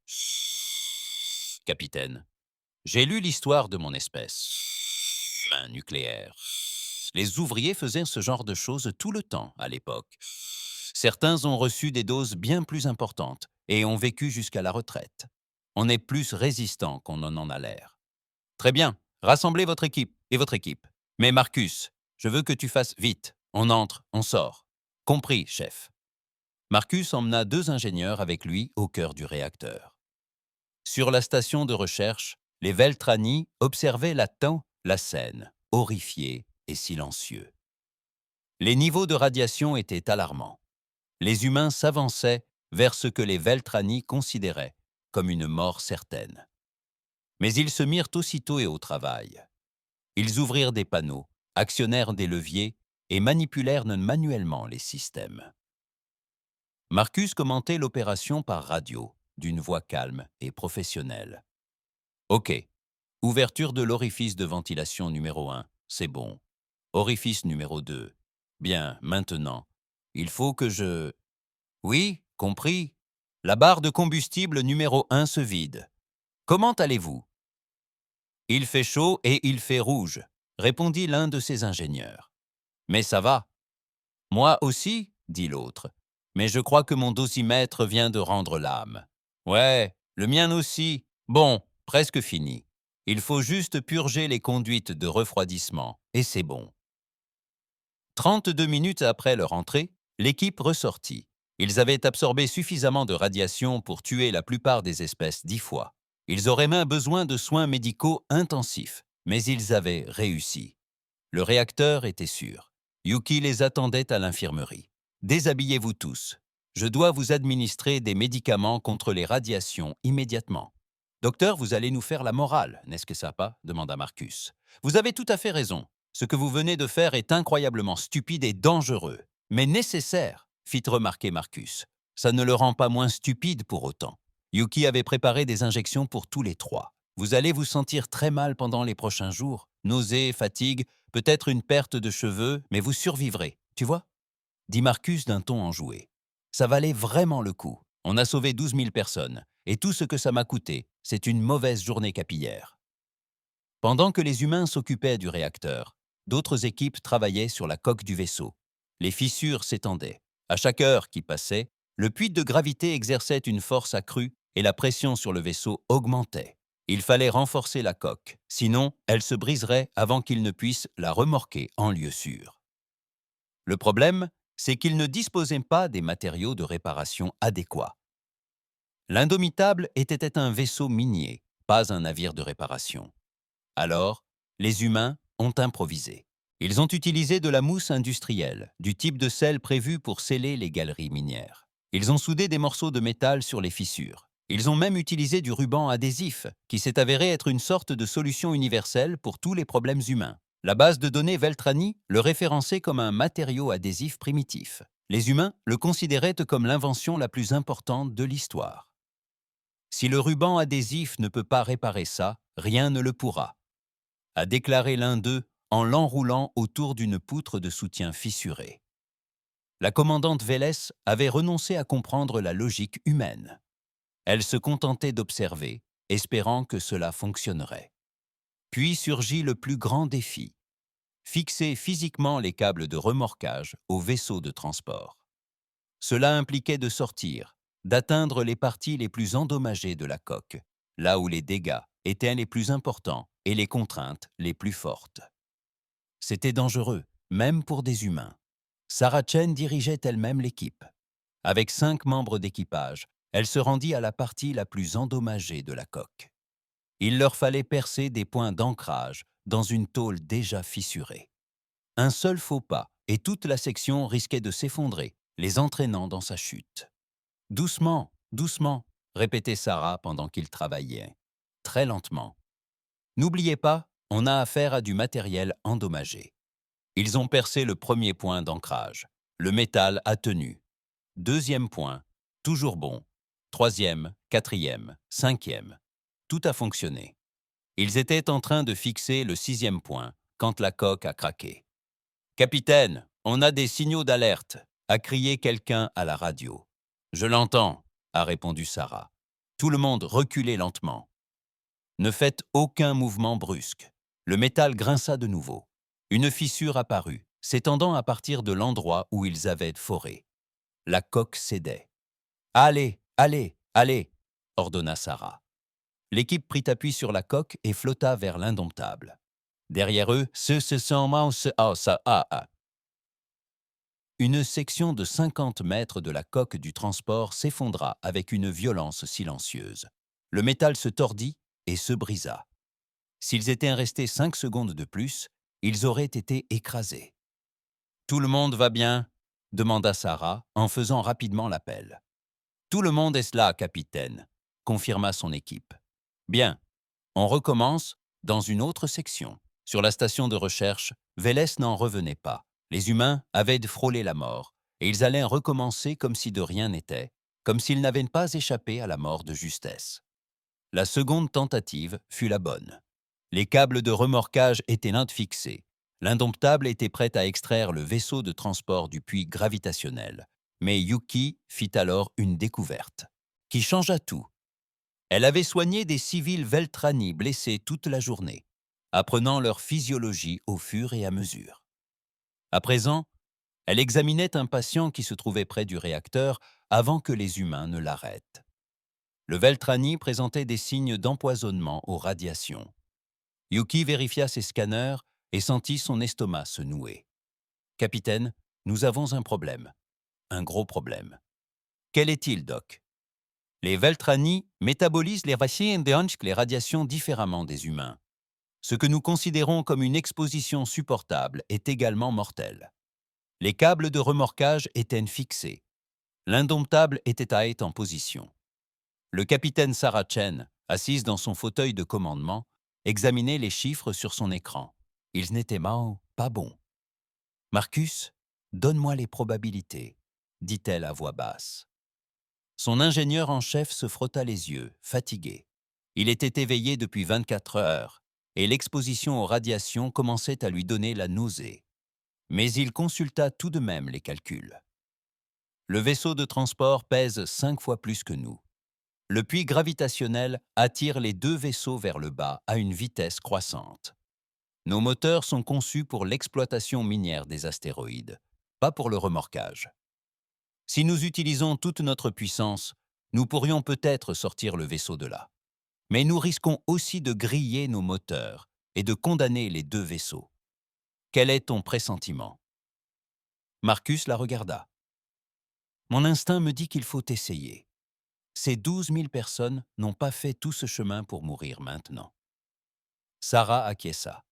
Capitaine, j'ai lu l'histoire de mon espèce. Un nucléaire. Les ouvriers faisaient ce genre de choses tout le temps à l'époque. Certains ont reçu des doses bien plus importantes et ont vécu jusqu'à la retraite. On est plus résistant qu'on en a l'air. Très bien, rassemblez votre équipe et votre équipe. Mais Marcus, je veux que tu fasses vite. On entre, on sort. Compris, chef. Marcus emmena 2 ingénieurs avec lui au cœur du réacteur. Sur la station de recherche, les Veltrani observaient latent la scène, horrifiés et silencieux. Les niveaux de radiation étaient alarmants. Les humains s'avançaient vers ce que les Veltrani considéraient comme une mort certaine. Mais ils se mirent aussitôt et au travail. Ils ouvrirent des panneaux, actionnèrent des leviers et manipulèrent manuellement les systèmes. Marcus commentait l'opération par radio, d'une voix calme et professionnelle. OK. Ouverture de l'orifice de ventilation numéro 1, c'est bon. Orifice numéro 2. Bien, maintenant. Il faut que je... Oui, compris. La barre de combustible numéro 1 se vide. Comment allez-vous? Il fait chaud et il fait rouge, répondit l'un de ses ingénieurs. Mais ça va. Moi aussi, dit l'autre. Mais je crois que mon dosimètre vient de rendre l'âme. Ouais, le mien aussi. Bon, presque fini. Il faut juste purger les conduites de refroidissement, et c'est bon. 32 minutes après leur entrée, l'équipe ressortit. Ils avaient absorbé suffisamment de radiation pour tuer la plupart des espèces 10 fois. Ils auraient même besoin de soins médicaux intensifs, mais ils avaient réussi. Le réacteur était sûr. Yuki les attendait à l'infirmerie. Déshabillez-vous tous. Je dois vous administrer des médicaments contre les radiations immédiatement. Docteur, vous allez nous faire la morale, n'est-ce que ça pas? Demanda Marcus. Vous avez tout à fait raison. Ce que vous venez de faire est incroyablement stupide et dangereux, mais nécessaire, fit remarquer Marcus. Ça ne le rend pas moins stupide pour autant. Yuki avait préparé des injections pour tous les trois. Vous allez vous sentir très mal pendant les prochains jours. Nausées, fatigue, peut-être une perte de cheveux, mais vous survivrez, tu vois? Dit Marcus d'un ton enjoué. Ça valait vraiment le coup. On a sauvé 12 000 personnes, et tout ce que ça m'a coûté, c'est une mauvaise journée capillaire. Pendant que les humains s'occupaient du réacteur, d'autres équipes travaillaient sur la coque du vaisseau. Les fissures s'étendaient. À chaque heure qui passait, le puits de gravité exerçait une force accrue et la pression sur le vaisseau augmentait. Il fallait renforcer la coque, sinon elle se briserait avant qu'ils ne puissent la remorquer en lieu sûr. Le problème, c'est qu'ils ne disposaient pas des matériaux de réparation adéquats. L'Indomitable était un vaisseau minier, pas un navire de réparation. Alors, les humains ont improvisé. Ils ont utilisé de la mousse industrielle, du type de sel prévu pour sceller les galeries minières. Ils ont soudé des morceaux de métal sur les fissures. Ils ont même utilisé du ruban adhésif, qui s'est avéré être une sorte de solution universelle pour tous les problèmes humains. La base de données Veltrani le référençait comme un matériau adhésif primitif. Les humains le considéraient comme l'invention la plus importante de l'histoire. Si le ruban adhésif ne peut pas réparer ça, rien ne le pourra, a déclaré l'un d'eux en l'enroulant autour d'une poutre de soutien fissurée. La commandante Vélez avait renoncé à comprendre la logique humaine. Elle se contentait d'observer, espérant que cela fonctionnerait. Puis surgit le plus grand défi: fixer physiquement les câbles de remorquage au vaisseau de transport. Cela impliquait de sortir, d'atteindre les parties les plus endommagées de la coque, là où les dégâts étaient les plus importants et les contraintes les plus fortes. C'était dangereux, même pour des humains. Sarah Chen dirigeait elle-même l'équipe. Avec 5 membres d'équipage, elle se rendit à la partie la plus endommagée de la coque. Il leur fallait percer des points d'ancrage dans une tôle déjà fissurée. Un seul faux pas, et toute la section risquait de s'effondrer, les entraînant dans sa chute. « Doucement, doucement », répétait Sarah pendant qu'ils travaillaient. Très lentement. N'oubliez pas, on a affaire à du matériel endommagé. Ils ont percé le premier point d'ancrage. Le métal a tenu. Deuxième point, toujours bon. Troisième, quatrième, cinquième. Tout a fonctionné. Ils étaient en train de fixer le 6e point quand la coque a craqué. « Capitaine, on a des signaux d'alerte », a crié quelqu'un à la radio. « Je l'entends », a répondu Sarah. Tout le monde reculait lentement. Ne faites aucun mouvement brusque. Le métal grinça de nouveau. Une fissure apparut, s'étendant à partir de l'endroit où ils avaient foré. La coque cédait. « Allez, allez, allez !» ordonna Sarah. L'équipe prit appui sur la coque et flotta vers l'Indomptable. Derrière eux, une section de 50 mètres de la coque du transport s'effondra avec une violence silencieuse. Le métal se tordit et se brisa. S'ils étaient restés 5 secondes de plus, ils auraient été écrasés. « Tout le monde va bien ?» demanda Sarah en faisant rapidement l'appel. « Tout le monde est là, capitaine », confirma son équipe. « Bien, on recommence dans une autre section. » Sur la station de recherche, Vélez n'en revenait pas. Les humains avaient frôlé la mort, et ils allaient recommencer comme si de rien n'était, comme s'ils n'avaient pas échappé à la mort de justesse. La seconde tentative fut la bonne. Les câbles de remorquage étaient fixés. L'indomptable était prête à extraire le vaisseau de transport du puits gravitationnel. Mais Yuki fit alors une découverte, qui changea tout. Elle avait soigné des civils Veltrani blessés toute la journée, apprenant leur physiologie au fur et à mesure. À présent, elle examinait un patient qui se trouvait près du réacteur avant que les humains ne l'arrêtent. Le Veltrani présentait des signes d'empoisonnement aux radiations. Yuki vérifia ses scanners et sentit son estomac se nouer. « Capitaine, nous avons un problème. Un gros problème. »« Quel est-il, Doc ?» Les Veltrani métabolisent les radiations différemment des humains. Ce que nous considérons comme une exposition supportable est également mortel. Les câbles de remorquage étaient fixés. L'indomptable était en position. Le capitaine Sarah Chen, assise dans son fauteuil de commandement, examinait les chiffres sur son écran. Ils n'étaient pas bons. « Marcus, donne-moi les probabilités, » dit-elle à voix basse. Son ingénieur en chef se frotta les yeux, fatigué. Il était éveillé depuis 24 heures, et l'exposition aux radiations commençait à lui donner la nausée. Mais il consulta tout de même les calculs. Le vaisseau de transport pèse 5 fois plus que nous. Le puits gravitationnel attire les deux vaisseaux vers le bas à une vitesse croissante. Nos moteurs sont conçus pour l'exploitation minière des astéroïdes, pas pour le remorquage. Si nous utilisons toute notre puissance, nous pourrions peut-être sortir le vaisseau de là. Mais nous risquons aussi de griller nos moteurs et de condamner les deux vaisseaux. Quel est ton pressentiment ? Marcus la regarda. Mon instinct me dit qu'il faut essayer. Ces 12 000 personnes n'ont pas fait tout ce chemin pour mourir maintenant. Sarah acquiesça.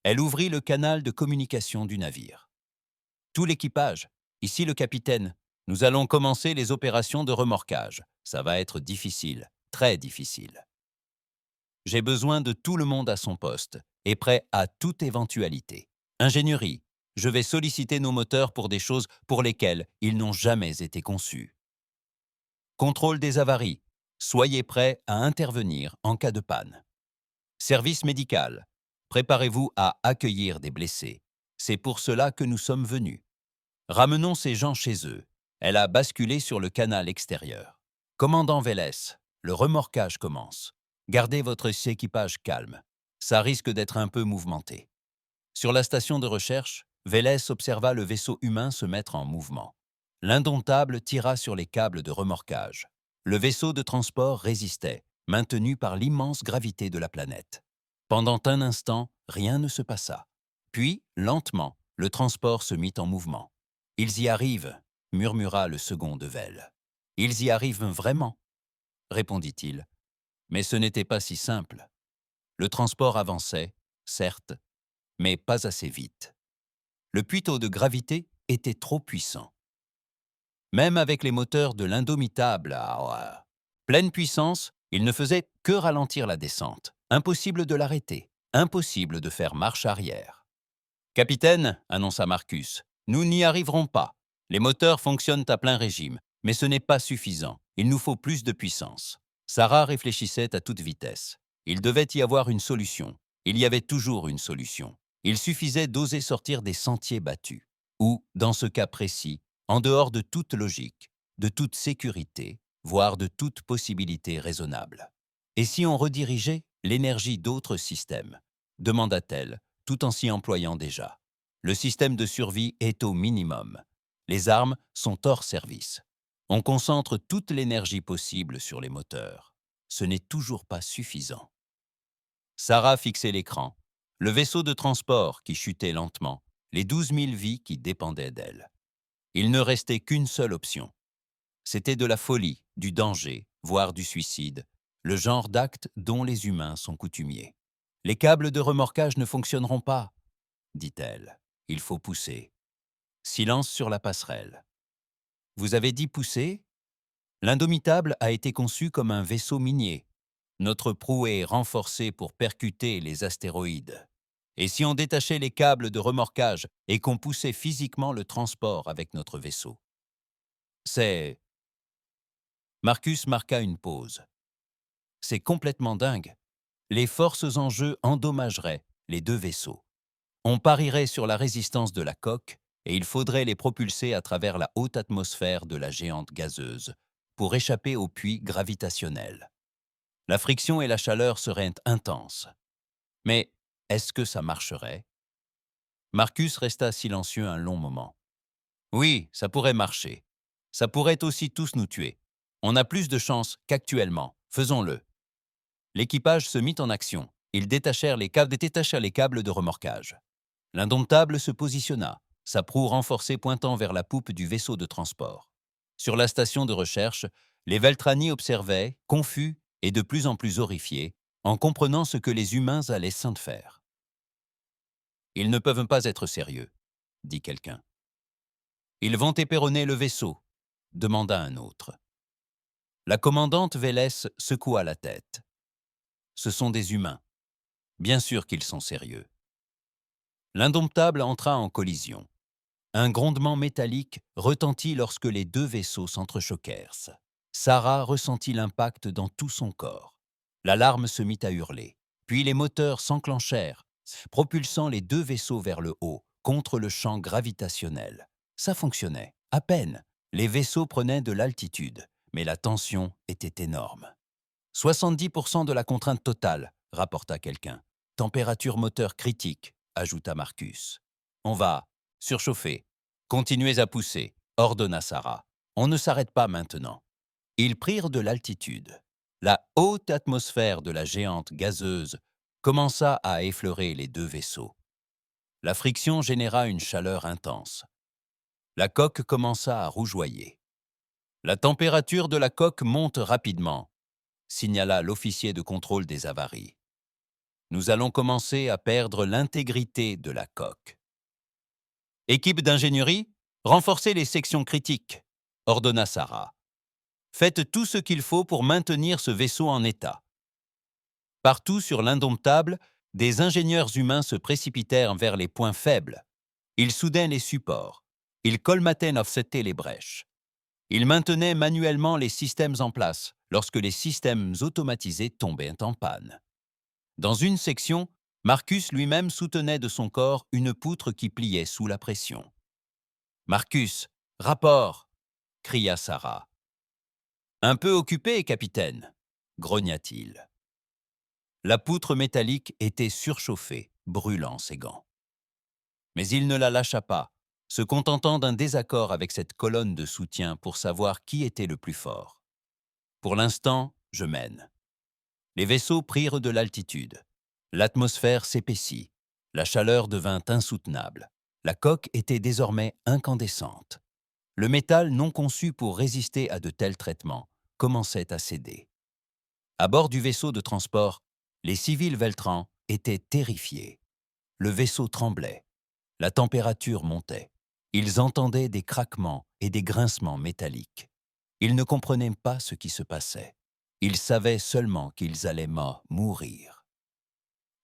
Elle ouvrit le canal de communication du navire. Tout l'équipage, ici le capitaine, nous allons commencer les opérations de remorquage. Ça va être difficile, très difficile. J'ai besoin de tout le monde à son poste et prêt à toute éventualité. Ingénierie, je vais solliciter nos moteurs pour des choses pour lesquelles ils n'ont jamais été conçus. Contrôle des avaries, soyez prêts à intervenir en cas de panne. Service médical, préparez-vous à accueillir des blessés. C'est pour cela que nous sommes venus. Ramenons ces gens chez eux. Elle a basculé sur le canal extérieur. Commandant Vélez, le remorquage commence. Gardez votre équipage calme. Ça risque d'être un peu mouvementé. Sur la station de recherche, Vélez observa le vaisseau humain se mettre en mouvement. L'indomptable tira sur les câbles de remorquage. Le vaisseau de transport résistait, maintenu par l'immense gravité de la planète. Pendant un instant, rien ne se passa. Puis, lentement, le transport se mit en mouvement. « Ils y arrivent », murmura le second de Vell. « Ils y arrivent vraiment », répondit-il. Mais ce n'était pas si simple. Le transport avançait, certes, mais pas assez vite. Le puits de gravité était trop puissant. Même avec les moteurs de l'indomitable à pleine puissance, il ne faisait que ralentir la descente. Impossible de l'arrêter, impossible de faire marche arrière. « Capitaine, » annonça Marcus, « nous n'y arriverons pas. Les moteurs fonctionnent à plein régime, mais ce n'est pas suffisant. Il nous faut plus de puissance. » Sarah réfléchissait à toute vitesse. Il devait y avoir une solution. Il y avait toujours une solution. Il suffisait d'oser sortir des sentiers battus. Ou, dans ce cas précis, en dehors de toute logique, de toute sécurité, voire de toute possibilité raisonnable. Et si on redirigeait l'énergie d'autres systèmes, demanda-t-elle, tout en s'y employant déjà. Le système de survie est au minimum. Les armes sont hors service. On concentre toute l'énergie possible sur les moteurs. Ce n'est toujours pas suffisant. Sarah fixait l'écran. Le vaisseau de transport qui chutait lentement, les 12 000 vies qui dépendaient d'elle. Il ne restait qu'une seule option. C'était de la folie, du danger, voire du suicide, le genre d'acte dont les humains sont coutumiers. « Les câbles de remorquage ne fonctionneront pas, » dit-elle. « Il faut pousser. » Silence sur la passerelle. « Vous avez dit pousser ? L'indomitable a été conçu comme un vaisseau minier. Notre proue est renforcée pour percuter les astéroïdes. Et si on détachait les câbles de remorquage et qu'on poussait physiquement le transport avec notre vaisseau ? C'est... Marcus marqua une pause. C'est complètement dingue. Les forces en jeu endommageraient les deux vaisseaux. On parierait sur la résistance de la coque et il faudrait les propulser à travers la haute atmosphère de la géante gazeuse pour échapper au puits gravitationnel. La friction et la chaleur seraient intenses. Mais est-ce que ça marcherait? Marcus resta silencieux un long moment. Oui, ça pourrait marcher. Ça pourrait aussi tous nous tuer. On a plus de chance qu'actuellement. Faisons-le. L'équipage se mit en action. Ils détachèrent les câbles de remorquage. L'indomptable se positionna, sa proue renforcée pointant vers la poupe du vaisseau de transport. Sur la station de recherche, les Veltrani observaient, confus et de plus en plus horrifiés, en comprenant ce que les humains allaient sans faire. « Ils ne peuvent pas être sérieux, » dit quelqu'un. « Ils vont éperonner le vaisseau », demanda un autre. La commandante Vélès secoua la tête. « Ce sont des humains. Bien sûr qu'ils sont sérieux. » L'indomptable entra en collision. Un grondement métallique retentit lorsque les deux vaisseaux s'entrechoquèrent. Sarah ressentit l'impact dans tout son corps. L'alarme se mit à hurler. Puis les moteurs s'enclenchèrent, propulsant les deux vaisseaux vers le haut, contre le champ gravitationnel. Ça fonctionnait, à peine. Les vaisseaux prenaient de l'altitude, mais la tension était énorme. 70% de la contrainte totale, rapporta quelqu'un. Température moteur critique, ajouta Marcus. On va surchauffer. Continuez à pousser, ordonna Sarah. On ne s'arrête pas maintenant. Ils prirent de l'altitude. La haute atmosphère de la géante gazeuse commença à effleurer les deux vaisseaux. La friction généra une chaleur intense. La coque commença à rougeoyer. La température de la coque monte rapidement, signala l'officier de contrôle des avaries. Nous allons commencer à perdre l'intégrité de la coque. Équipe d'ingénierie, renforcez les sections critiques, ordonna Sarah. Faites tout ce qu'il faut pour maintenir ce vaisseau en état. Partout sur l'indomptable, des ingénieurs humains se précipitèrent vers les points faibles. Ils soudaient les supports. Ils colmataient offsetaient les brèches. Ils maintenaient manuellement les systèmes en place lorsque les systèmes automatisés tombaient en panne. Dans une section, Marcus lui-même soutenait de son corps une poutre qui pliait sous la pression. « Marcus, rapport !» cria Sarah. « Un peu occupé, capitaine !» grogna-t-il. La poutre métallique était surchauffée, brûlant ses gants. Mais il ne la lâcha pas, se contentant d'un désaccord avec cette colonne de soutien pour savoir qui était le plus fort. Pour l'instant, je mène. Les vaisseaux prirent de l'altitude. L'atmosphère s'épaissit. La chaleur devint insoutenable. La coque était désormais incandescente. Le métal non conçu pour résister à de tels traitements commençait à céder. À bord du vaisseau de transport, les civils Veltran étaient terrifiés. Le vaisseau tremblait. La température montait. Ils entendaient des craquements et des grincements métalliques. Ils ne comprenaient pas ce qui se passait. Ils savaient seulement qu'ils allaient mourir.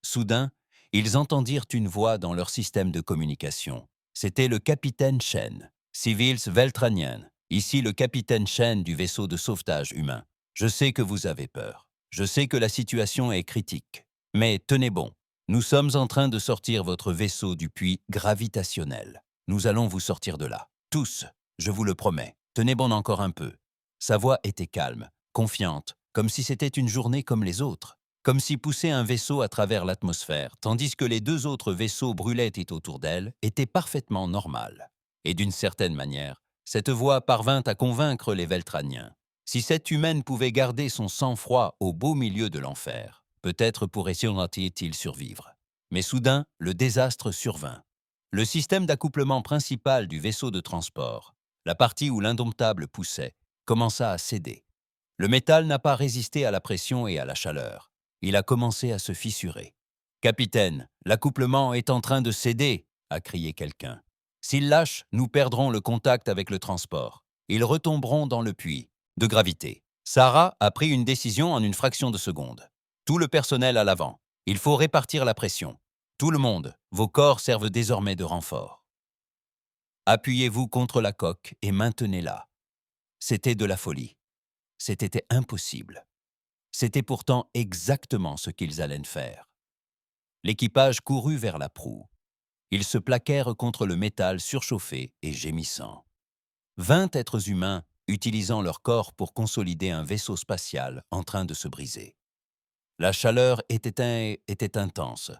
Soudain, ils entendirent une voix dans leur système de communication. C'était le capitaine Shen. « Civils Veltraniens, ici le capitaine Shen du vaisseau de sauvetage humain. Je sais que vous avez peur. Je sais que la situation est critique. Mais tenez bon, nous sommes en train de sortir votre vaisseau du puits gravitationnel. Nous allons vous sortir de là. Tous, je vous le promets. Tenez bon encore un peu. » Sa voix était calme, confiante, comme si c'était une journée comme les autres. Comme si pousser un vaisseau à travers l'atmosphère, tandis que les deux autres vaisseaux brûlaient et autour d'elle, était parfaitement normal. Et d'une certaine manière, cette voix parvint à convaincre les Veltraniens. Si cette humaine pouvait garder son sang-froid au beau milieu de l'enfer, peut-être pourrait-il survivre. Mais soudain, le désastre survint. Le système d'accouplement principal du vaisseau de transport, la partie où l'indomptable poussait, commença à céder. Le métal n'a pas résisté à la pression et à la chaleur. Il a commencé à se fissurer. « Capitaine, l'accouplement est en train de céder !» a crié quelqu'un. « S'il lâche, nous perdrons le contact avec le transport. Ils retomberont dans le puits de gravité. » Sarah a pris une décision en une fraction de seconde. Tout le personnel à l'avant. Il faut répartir la pression. Tout le monde, vos corps servent désormais de renfort. Appuyez-vous contre la coque et maintenez-la. C'était de la folie. C'était impossible. C'était pourtant exactement ce qu'ils allaient faire. L'équipage courut vers la proue. Ils se plaquèrent contre le métal surchauffé et gémissant. 20 êtres humains utilisant leur corps pour consolider un vaisseau spatial en train de se briser. La chaleur était intense,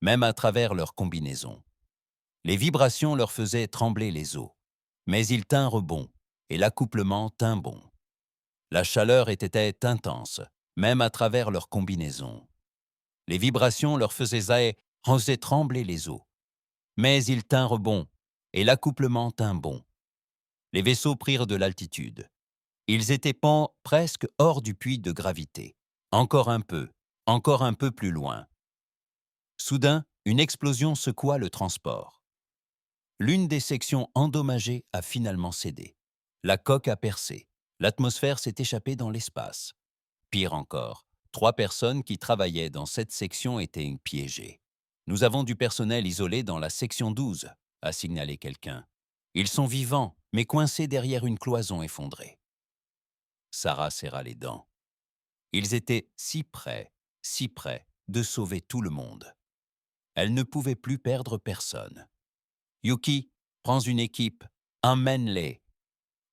même à travers leurs combinaisons. Les vibrations leur faisaient trembler les os, mais ils tinrent bon, et l'accouplement tint bon. La chaleur était intense, même à travers leurs combinaisons. Les vibrations leur faisaient trembler les os, mais ils tinrent bon, et l'accouplement tint bon. Les vaisseaux prirent de l'altitude. Ils étaient presque hors du puits de gravité. Encore un peu plus loin. Soudain, une explosion secoua le transport. L'une des sections endommagées a finalement cédé. La coque a percé. L'atmosphère s'est échappée dans l'espace. Pire encore, 3 personnes qui travaillaient dans cette section étaient piégées. « Nous avons du personnel isolé dans la section 12, a signalé quelqu'un. Ils sont vivants, mais coincés derrière une cloison effondrée. Sarah serra les dents. Ils étaient si près de sauver tout le monde. Elle ne pouvait plus perdre personne. Yuki, prends une équipe, emmène-les.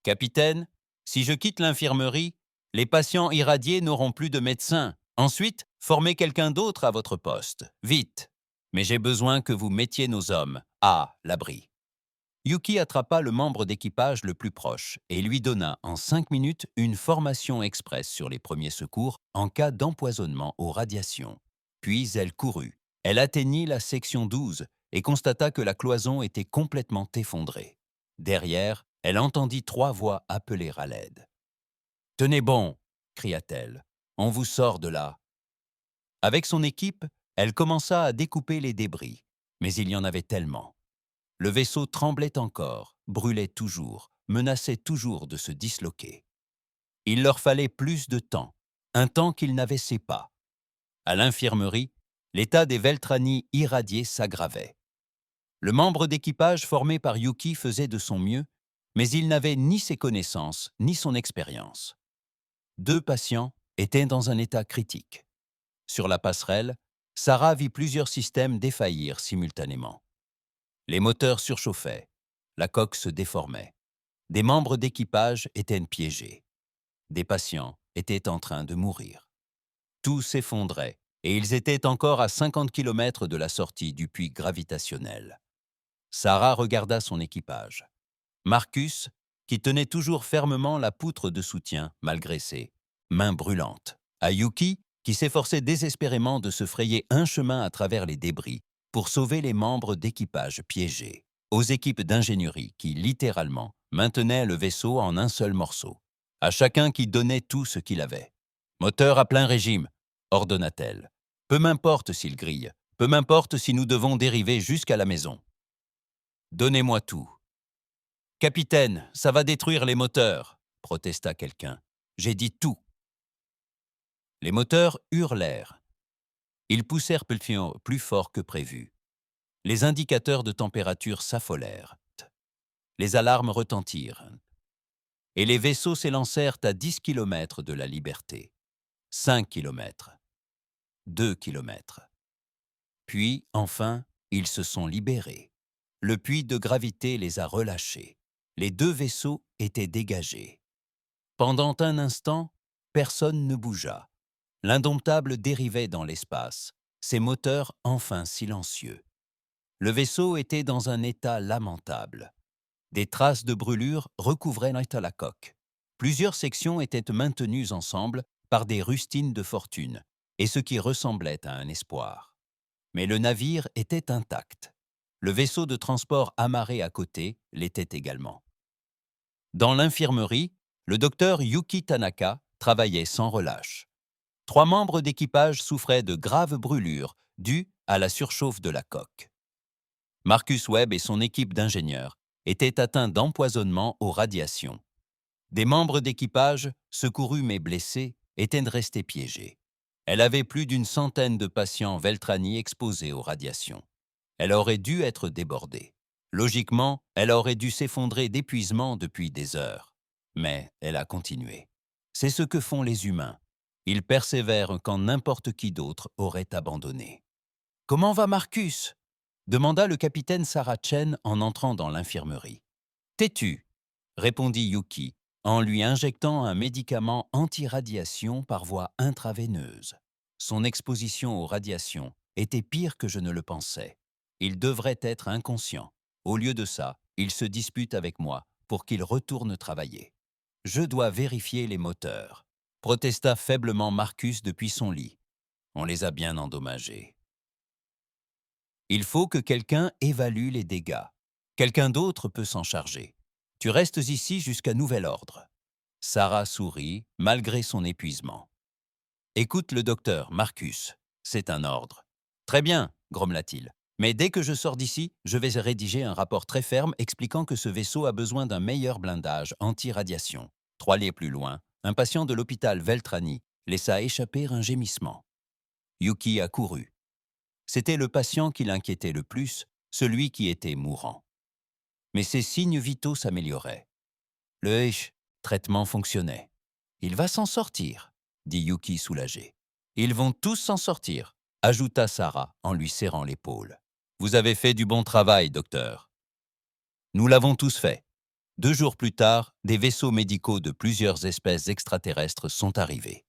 Capitaine, si je quitte l'infirmerie, les patients irradiés n'auront plus de médecin. Ensuite, formez quelqu'un d'autre à votre poste. Vite. Mais j'ai besoin que vous mettiez nos hommes à l'abri. Yuki attrapa le membre d'équipage le plus proche et lui donna en 5 minutes une formation express sur les premiers secours en cas d'empoisonnement aux radiations. Puis elle courut. Elle atteignit la section 12 et constata que la cloison était complètement effondrée. Derrière, elle entendit 3 voix appeler à l'aide. « Tenez bon !» cria-t-elle. « On vous sort de là !» Avec son équipe, elle commença à découper les débris, mais il y en avait tellement. Le vaisseau tremblait encore, brûlait toujours, menaçait toujours de se disloquer. Il leur fallait plus de temps, un temps qu'ils n'avaient pas. À l'infirmerie, l'état des Veltrani irradiés s'aggravait. Le membre d'équipage formé par Yuki faisait de son mieux, mais il n'avait ni ses connaissances ni son expérience. 2 patients étaient dans un état critique. Sur la passerelle, Sarah vit plusieurs systèmes défaillir simultanément. Les moteurs surchauffaient, la coque se déformait. Des membres d'équipage étaient piégés. Des patients étaient en train de mourir. Tout s'effondrait et ils étaient encore à 50 km de la sortie du puits gravitationnel. Sarah regarda son équipage. Marcus, qui tenait toujours fermement la poutre de soutien malgré ses mains brûlantes. À Yuki, qui s'efforçait désespérément de se frayer un chemin à travers les débris pour sauver les membres d'équipage piégés. Aux équipes d'ingénierie qui, littéralement, maintenaient le vaisseau en un seul morceau. À chacun qui donnait tout ce qu'il avait. « Moteur à plein régime », ordonna-t-elle. « Peu m'importe s'il grille, peu m'importe si nous devons dériver jusqu'à la maison. Donnez-moi tout. »« Capitaine, ça va détruire les moteurs », protesta quelqu'un. « J'ai dit tout. » Les moteurs hurlèrent. Ils poussèrent plus fort que prévu. Les indicateurs de température s'affolèrent. Les alarmes retentirent. Et les vaisseaux s'élancèrent à 10 km de la liberté. 5 km. 2 km. Puis, enfin, ils se sont libérés. Le puits de gravité les a relâchés. Les 2 vaisseaux étaient dégagés. Pendant un instant, personne ne bougea. L'indomptable dérivait dans l'espace, ses moteurs enfin silencieux. Le vaisseau était dans un état lamentable. Des traces de brûlure recouvraient la coque. Plusieurs sections étaient maintenues ensemble par des rustines de fortune, et ce qui ressemblait à un espoir. Mais le navire était intact. Le vaisseau de transport amarré à côté l'était également. Dans l'infirmerie, le docteur Yuki Tanaka travaillait sans relâche. 3 membres d'équipage souffraient de graves brûlures dues à la surchauffe de la coque. Marcus Webb et son équipe d'ingénieurs étaient atteints d'empoisonnement aux radiations. Des membres d'équipage, secourus mais blessés, étaient restés piégés. Elle avait plus d'une centaine de patients Veltrani exposés aux radiations. Elle aurait dû être débordée. Logiquement, elle aurait dû s'effondrer d'épuisement depuis des heures. Mais elle a continué. C'est ce que font les humains. Ils persévèrent quand n'importe qui d'autre aurait abandonné. Comment va Marcus demanda le capitaine Sarah Chen en entrant dans l'infirmerie. Têtu, répondit Yuki, en lui injectant un médicament anti-radiation par voie intraveineuse. Son exposition aux radiations était pire que je ne le pensais. Il devrait être inconscient. Au lieu de ça, il se dispute avec moi pour qu'il retourne travailler. Je dois vérifier les moteurs, protesta faiblement Marcus depuis son lit. On les a bien endommagés. Il faut que quelqu'un évalue les dégâts. Quelqu'un d'autre peut s'en charger. Tu restes ici jusqu'à nouvel ordre. Sarah sourit, malgré son épuisement. Écoute le docteur, Marcus. C'est un ordre. Très bien, grommela-t-il. Mais dès que je sors d'ici, je vais rédiger un rapport très ferme expliquant que ce vaisseau a besoin d'un meilleur blindage anti-radiation. 3 lieues plus loin, un patient de l'hôpital Veltrani laissa échapper un gémissement. Yuki accourut. C'était le patient qui l'inquiétait le plus, celui qui était mourant. Mais ses signes vitaux s'amélioraient. Le traitement fonctionnait. Il va s'en sortir, dit Yuki soulagé. Ils vont tous s'en sortir, ajouta Sarah en lui serrant l'épaule. Vous avez fait du bon travail, docteur. Nous l'avons tous fait. 2 jours plus tard, des vaisseaux médicaux de plusieurs espèces extraterrestres sont arrivés.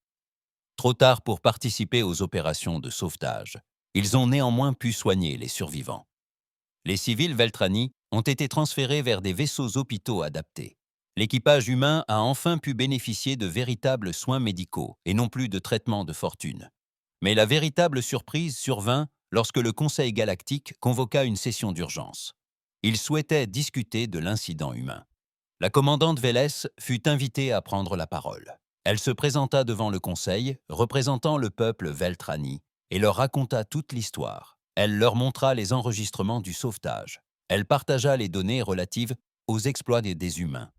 Trop tard pour participer aux opérations de sauvetage. Ils ont néanmoins pu soigner les survivants. Les civils Veltrani ont été transférés vers des vaisseaux hôpitaux adaptés. L'équipage humain a enfin pu bénéficier de véritables soins médicaux et non plus de traitements de fortune. Mais la véritable surprise survint lorsque le Conseil galactique convoqua une session d'urgence. Il souhaitait discuter de l'incident humain. La commandante Vélez fut invitée à prendre la parole. Elle se présenta devant le Conseil, représentant le peuple Veltrani, et leur raconta toute l'histoire. Elle leur montra les enregistrements du sauvetage. Elle partagea les données relatives aux exploits des humains.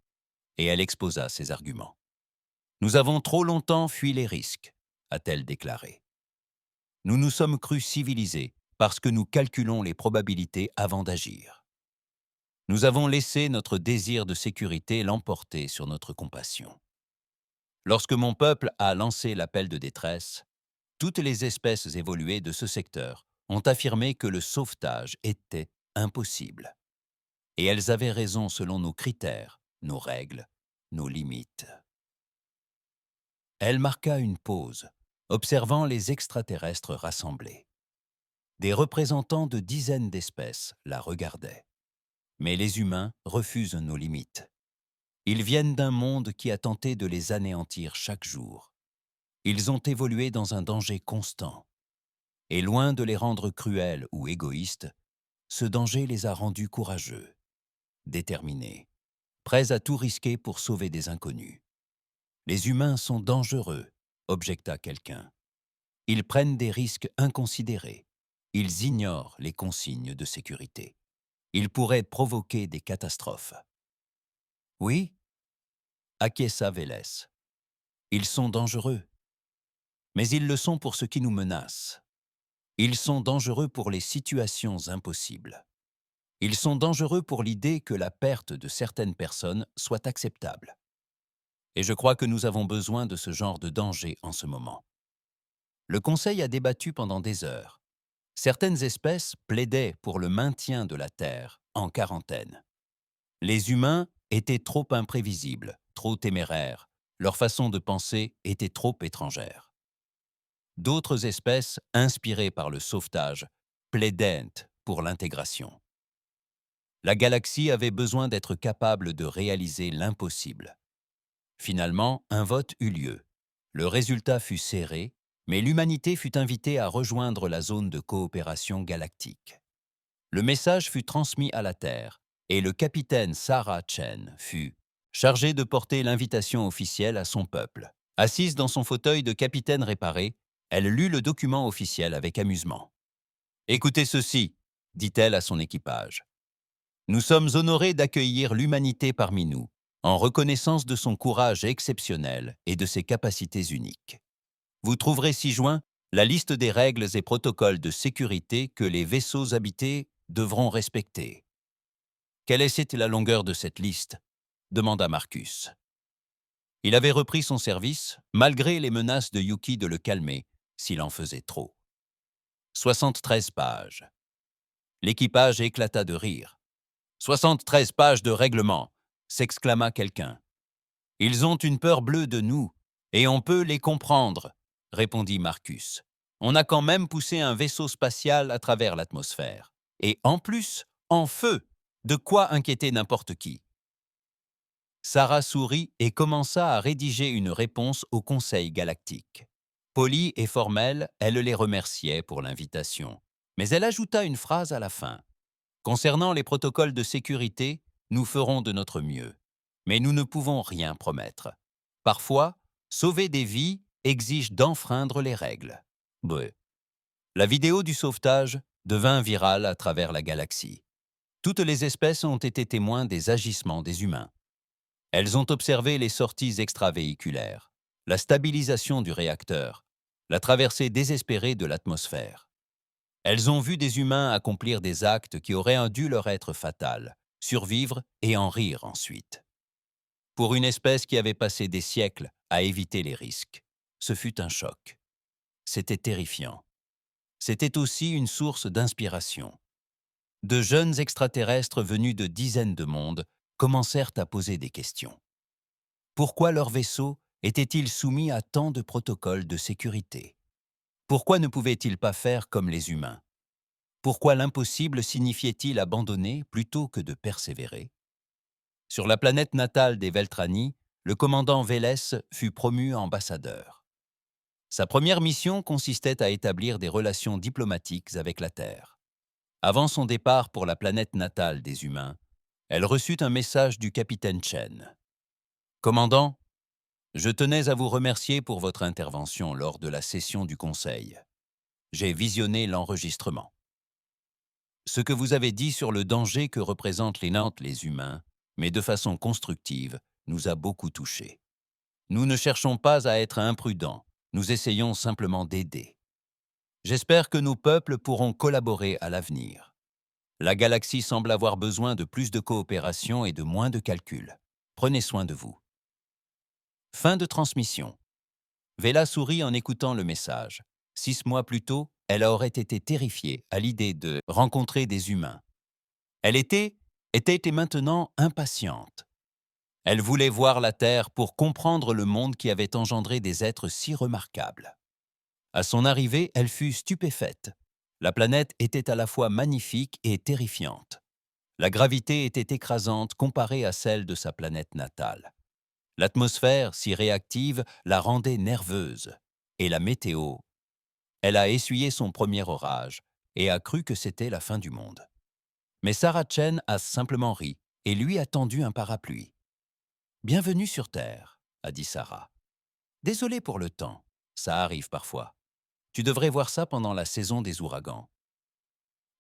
Et elle exposa ses arguments. « Nous avons trop longtemps fui les risques », a-t-elle déclaré. « Nous nous sommes crus civilisés parce que nous calculons les probabilités avant d'agir. Nous avons laissé notre désir de sécurité l'emporter sur notre compassion. Lorsque mon peuple a lancé l'appel de détresse, toutes les espèces évoluées de ce secteur ont affirmé que le sauvetage était impossible. Et elles avaient raison selon nos critères, nos règles, nos limites. » Elle marqua une pause, observant les extraterrestres rassemblés. Des représentants de dizaines d'espèces la regardaient. Mais les humains refusent nos limites. Ils viennent d'un monde qui a tenté de les anéantir chaque jour. Ils ont évolué dans un danger constant. Et loin de les rendre cruels ou égoïstes, ce danger les a rendus courageux, déterminés, prêts à tout risquer pour sauver des inconnus. Les humains sont dangereux, objecta quelqu'un. Ils prennent des risques inconsidérés. Ils ignorent les consignes de sécurité. Ils pourraient provoquer des catastrophes. Oui, acquiesça Vélez. Ils sont dangereux. Mais ils le sont pour ce qui nous menace. Ils sont dangereux pour les situations impossibles. Ils sont dangereux pour l'idée que la perte de certaines personnes soit acceptable. Et je crois que nous avons besoin de ce genre de danger en ce moment. Le Conseil a débattu pendant des heures. Certaines espèces plaidaient pour le maintien de la Terre en quarantaine. Les humains étaient trop imprévisibles, trop téméraires. Leur façon de penser était trop étrangère. D'autres espèces, inspirées par le sauvetage, plaidaient pour l'intégration. La galaxie avait besoin d'être capable de réaliser l'impossible. Finalement, un vote eut lieu. Le résultat fut serré, mais l'humanité fut invitée à rejoindre la zone de coopération galactique. Le message fut transmis à la Terre, et le capitaine Sarah Chen fut chargé de porter l'invitation officielle à son peuple. Assise dans son fauteuil de capitaine réparé, elle lut le document officiel avec amusement. « Écoutez ceci, » dit-elle à son équipage. « Nous sommes honorés d'accueillir l'humanité parmi nous, en reconnaissance de son courage exceptionnel et de ses capacités uniques. Vous trouverez ci-joint la liste des règles et protocoles de sécurité que les vaisseaux habités devront respecter. » « Quelle est la longueur de cette liste ?» demanda Marcus. Il avait repris son service, malgré les menaces de Yuki de le calmer, s'il en faisait trop. 73 pages. L'équipage éclata de rire. 73 pages de règlement, s'exclama quelqu'un. Ils ont une peur bleue de nous, et on peut les comprendre, répondit Marcus. On a quand même poussé un vaisseau spatial à travers l'atmosphère. Et en plus, en feu, de quoi inquiéter n'importe qui. Sarah sourit et commença à rédiger une réponse au Conseil galactique. Polie et formelle, elle les remerciait pour l'invitation. Mais elle ajouta une phrase à la fin. Concernant les protocoles de sécurité, nous ferons de notre mieux. Mais nous ne pouvons rien promettre. Parfois, sauver des vies exige d'enfreindre les règles. Bleu. La vidéo du sauvetage devint virale à travers la galaxie. Toutes les espèces ont été témoins des agissements des humains. Elles ont observé les sorties extravéhiculaires, la stabilisation du réacteur, la traversée désespérée de l'atmosphère. Elles ont vu des humains accomplir des actes qui auraient dû leur être fatals, survivre et en rire ensuite. Pour une espèce qui avait passé des siècles à éviter les risques, ce fut un choc. C'était terrifiant. C'était aussi une source d'inspiration. De jeunes extraterrestres venus de dizaines de mondes commencèrent à poser des questions. Pourquoi leur vaisseau était-il soumis à tant de protocoles de sécurité? Pourquoi ne pouvaient-ils pas faire comme les humains? Pourquoi l'impossible signifiait-il abandonner plutôt que de persévérer? Sur la planète natale des Veltrani, le commandant Vélès fut promu ambassadeur. Sa première mission consistait à établir des relations diplomatiques avec la Terre. Avant son départ pour la planète natale des humains, elle reçut un message du capitaine Chen. « Commandant, je tenais à vous remercier pour votre intervention lors de la session du Conseil. J'ai visionné l'enregistrement. Ce que vous avez dit sur le danger que représentent les humains, mais de façon constructive, nous a beaucoup touchés. Nous ne cherchons pas à être imprudents, nous essayons simplement d'aider. J'espère que nos peuples pourront collaborer à l'avenir. La galaxie semble avoir besoin de plus de coopération et de moins de calculs. Prenez soin de vous. » Fin de transmission. Vela sourit en écoutant le message. 6 mois plus tôt, elle aurait été terrifiée à l'idée de rencontrer des humains. Elle était et maintenant impatiente. Elle voulait voir la Terre pour comprendre le monde qui avait engendré des êtres si remarquables. À son arrivée, elle fut stupéfaite. La planète était à la fois magnifique et terrifiante. La gravité était écrasante comparée à celle de sa planète natale. L'atmosphère, si réactive, la rendait nerveuse. Et la météo. Elle a essuyé son premier orage et a cru que c'était la fin du monde. Mais Sarah Chen a simplement ri et lui a tendu un parapluie. « Bienvenue sur Terre », a dit Sarah. « Désolé pour le temps, ça arrive parfois. Tu devrais voir ça pendant la saison des ouragans. »«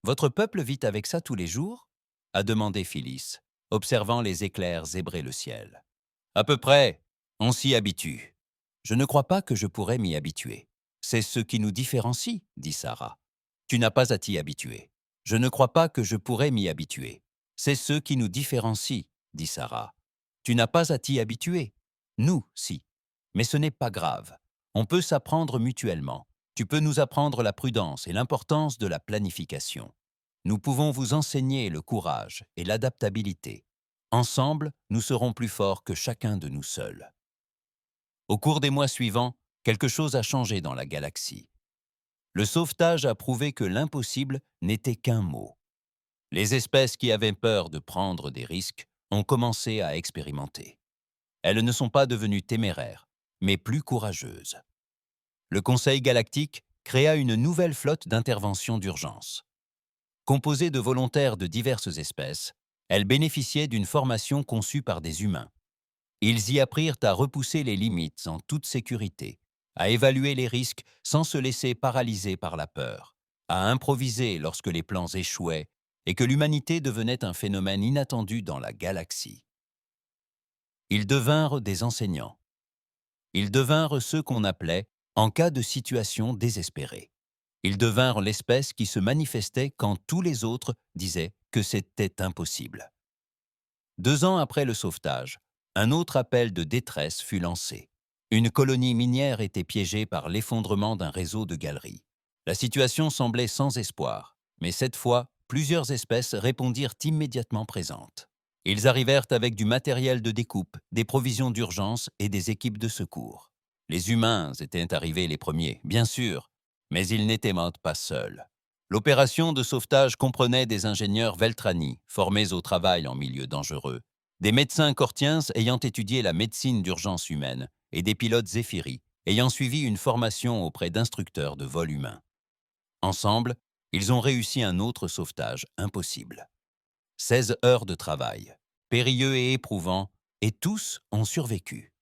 Votre peuple vit avec ça tous les jours ?» a demandé Phyllis, observant les éclairs zébrer le ciel. « À peu près, on s'y habitue. »« Je ne crois pas que je pourrais m'y habituer. C'est ce qui nous différencie, » dit Sarah. « Tu n'as pas à t'y habituer. »« Je ne crois pas que je pourrais m'y habituer. C'est ce qui nous différencie, » dit Sarah. « Tu n'as pas à t'y habituer. Nous, si. Mais ce n'est pas grave. On peut s'apprendre mutuellement. Tu peux nous apprendre la prudence et l'importance de la planification. Nous pouvons vous enseigner le courage et l'adaptabilité. Ensemble, nous serons plus forts que chacun de nous seuls. » Au cours des mois suivants, quelque chose a changé dans la galaxie. Le sauvetage a prouvé que l'impossible n'était qu'un mot. Les espèces qui avaient peur de prendre des risques ont commencé à expérimenter. Elles ne sont pas devenues téméraires, mais plus courageuses. Le Conseil galactique créa une nouvelle flotte d'intervention d'urgence. Composée de volontaires de diverses espèces, elle bénéficiait d'une formation conçue par des humains. Ils y apprirent à repousser les limites en toute sécurité, à évaluer les risques sans se laisser paralyser par la peur, à improviser lorsque les plans échouaient et que l'humanité devenait un phénomène inattendu dans la galaxie. Ils devinrent des enseignants. Ils devinrent ceux qu'on appelait en cas de situation désespérée. Ils devinrent l'espèce qui se manifestait quand tous les autres disaient que c'était impossible. 2 ans après le sauvetage, Un autre appel de détresse fut lancé. Une colonie minière était piégée par l'effondrement d'un réseau de galeries. La situation semblait sans espoir, mais cette fois, plusieurs espèces répondirent immédiatement présentes. Ils arrivèrent avec du matériel de découpe, des provisions d'urgence et des équipes de secours. Les humains étaient arrivés les premiers, bien sûr, mais ils n'étaient pas seuls. L'opération de sauvetage comprenait des ingénieurs Veltrani, formés au travail en milieu dangereux, des médecins cortiens ayant étudié la médecine d'urgence humaine et des pilotes Zéphiri ayant suivi une formation auprès d'instructeurs de vol humain. Ensemble, ils ont réussi un autre sauvetage impossible. 16 heures de travail, périlleux et éprouvant, et tous ont survécu.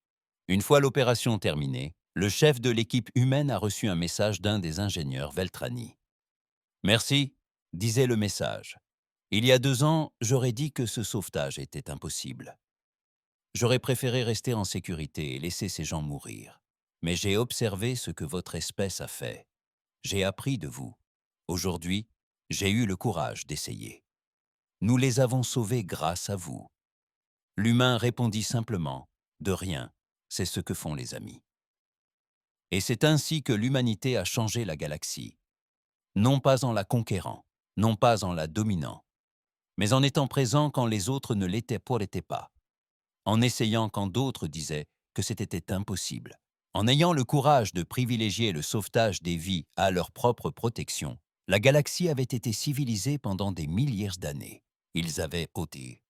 Une fois l'opération terminée, le chef de l'équipe humaine a reçu un message d'un des ingénieurs Veltrani. « Merci », disait le message. « Il y a 2 ans, j'aurais dit que ce sauvetage était impossible. J'aurais préféré rester en sécurité et laisser ces gens mourir. Mais j'ai observé ce que votre espèce a fait. J'ai appris de vous. Aujourd'hui, j'ai eu le courage d'essayer. Nous les avons sauvés grâce à vous. » L'humain répondit simplement, « De rien, c'est ce que font les amis. » Et c'est ainsi que l'humanité a changé la galaxie. Non pas en la conquérant, non pas en la dominant, mais en étant présent quand les autres ne l'étaient pas, en essayant quand d'autres disaient que c'était impossible, en ayant le courage de privilégier le sauvetage des vies à leur propre protection. La galaxie avait été civilisée pendant des milliers d'années. Ils avaient ôté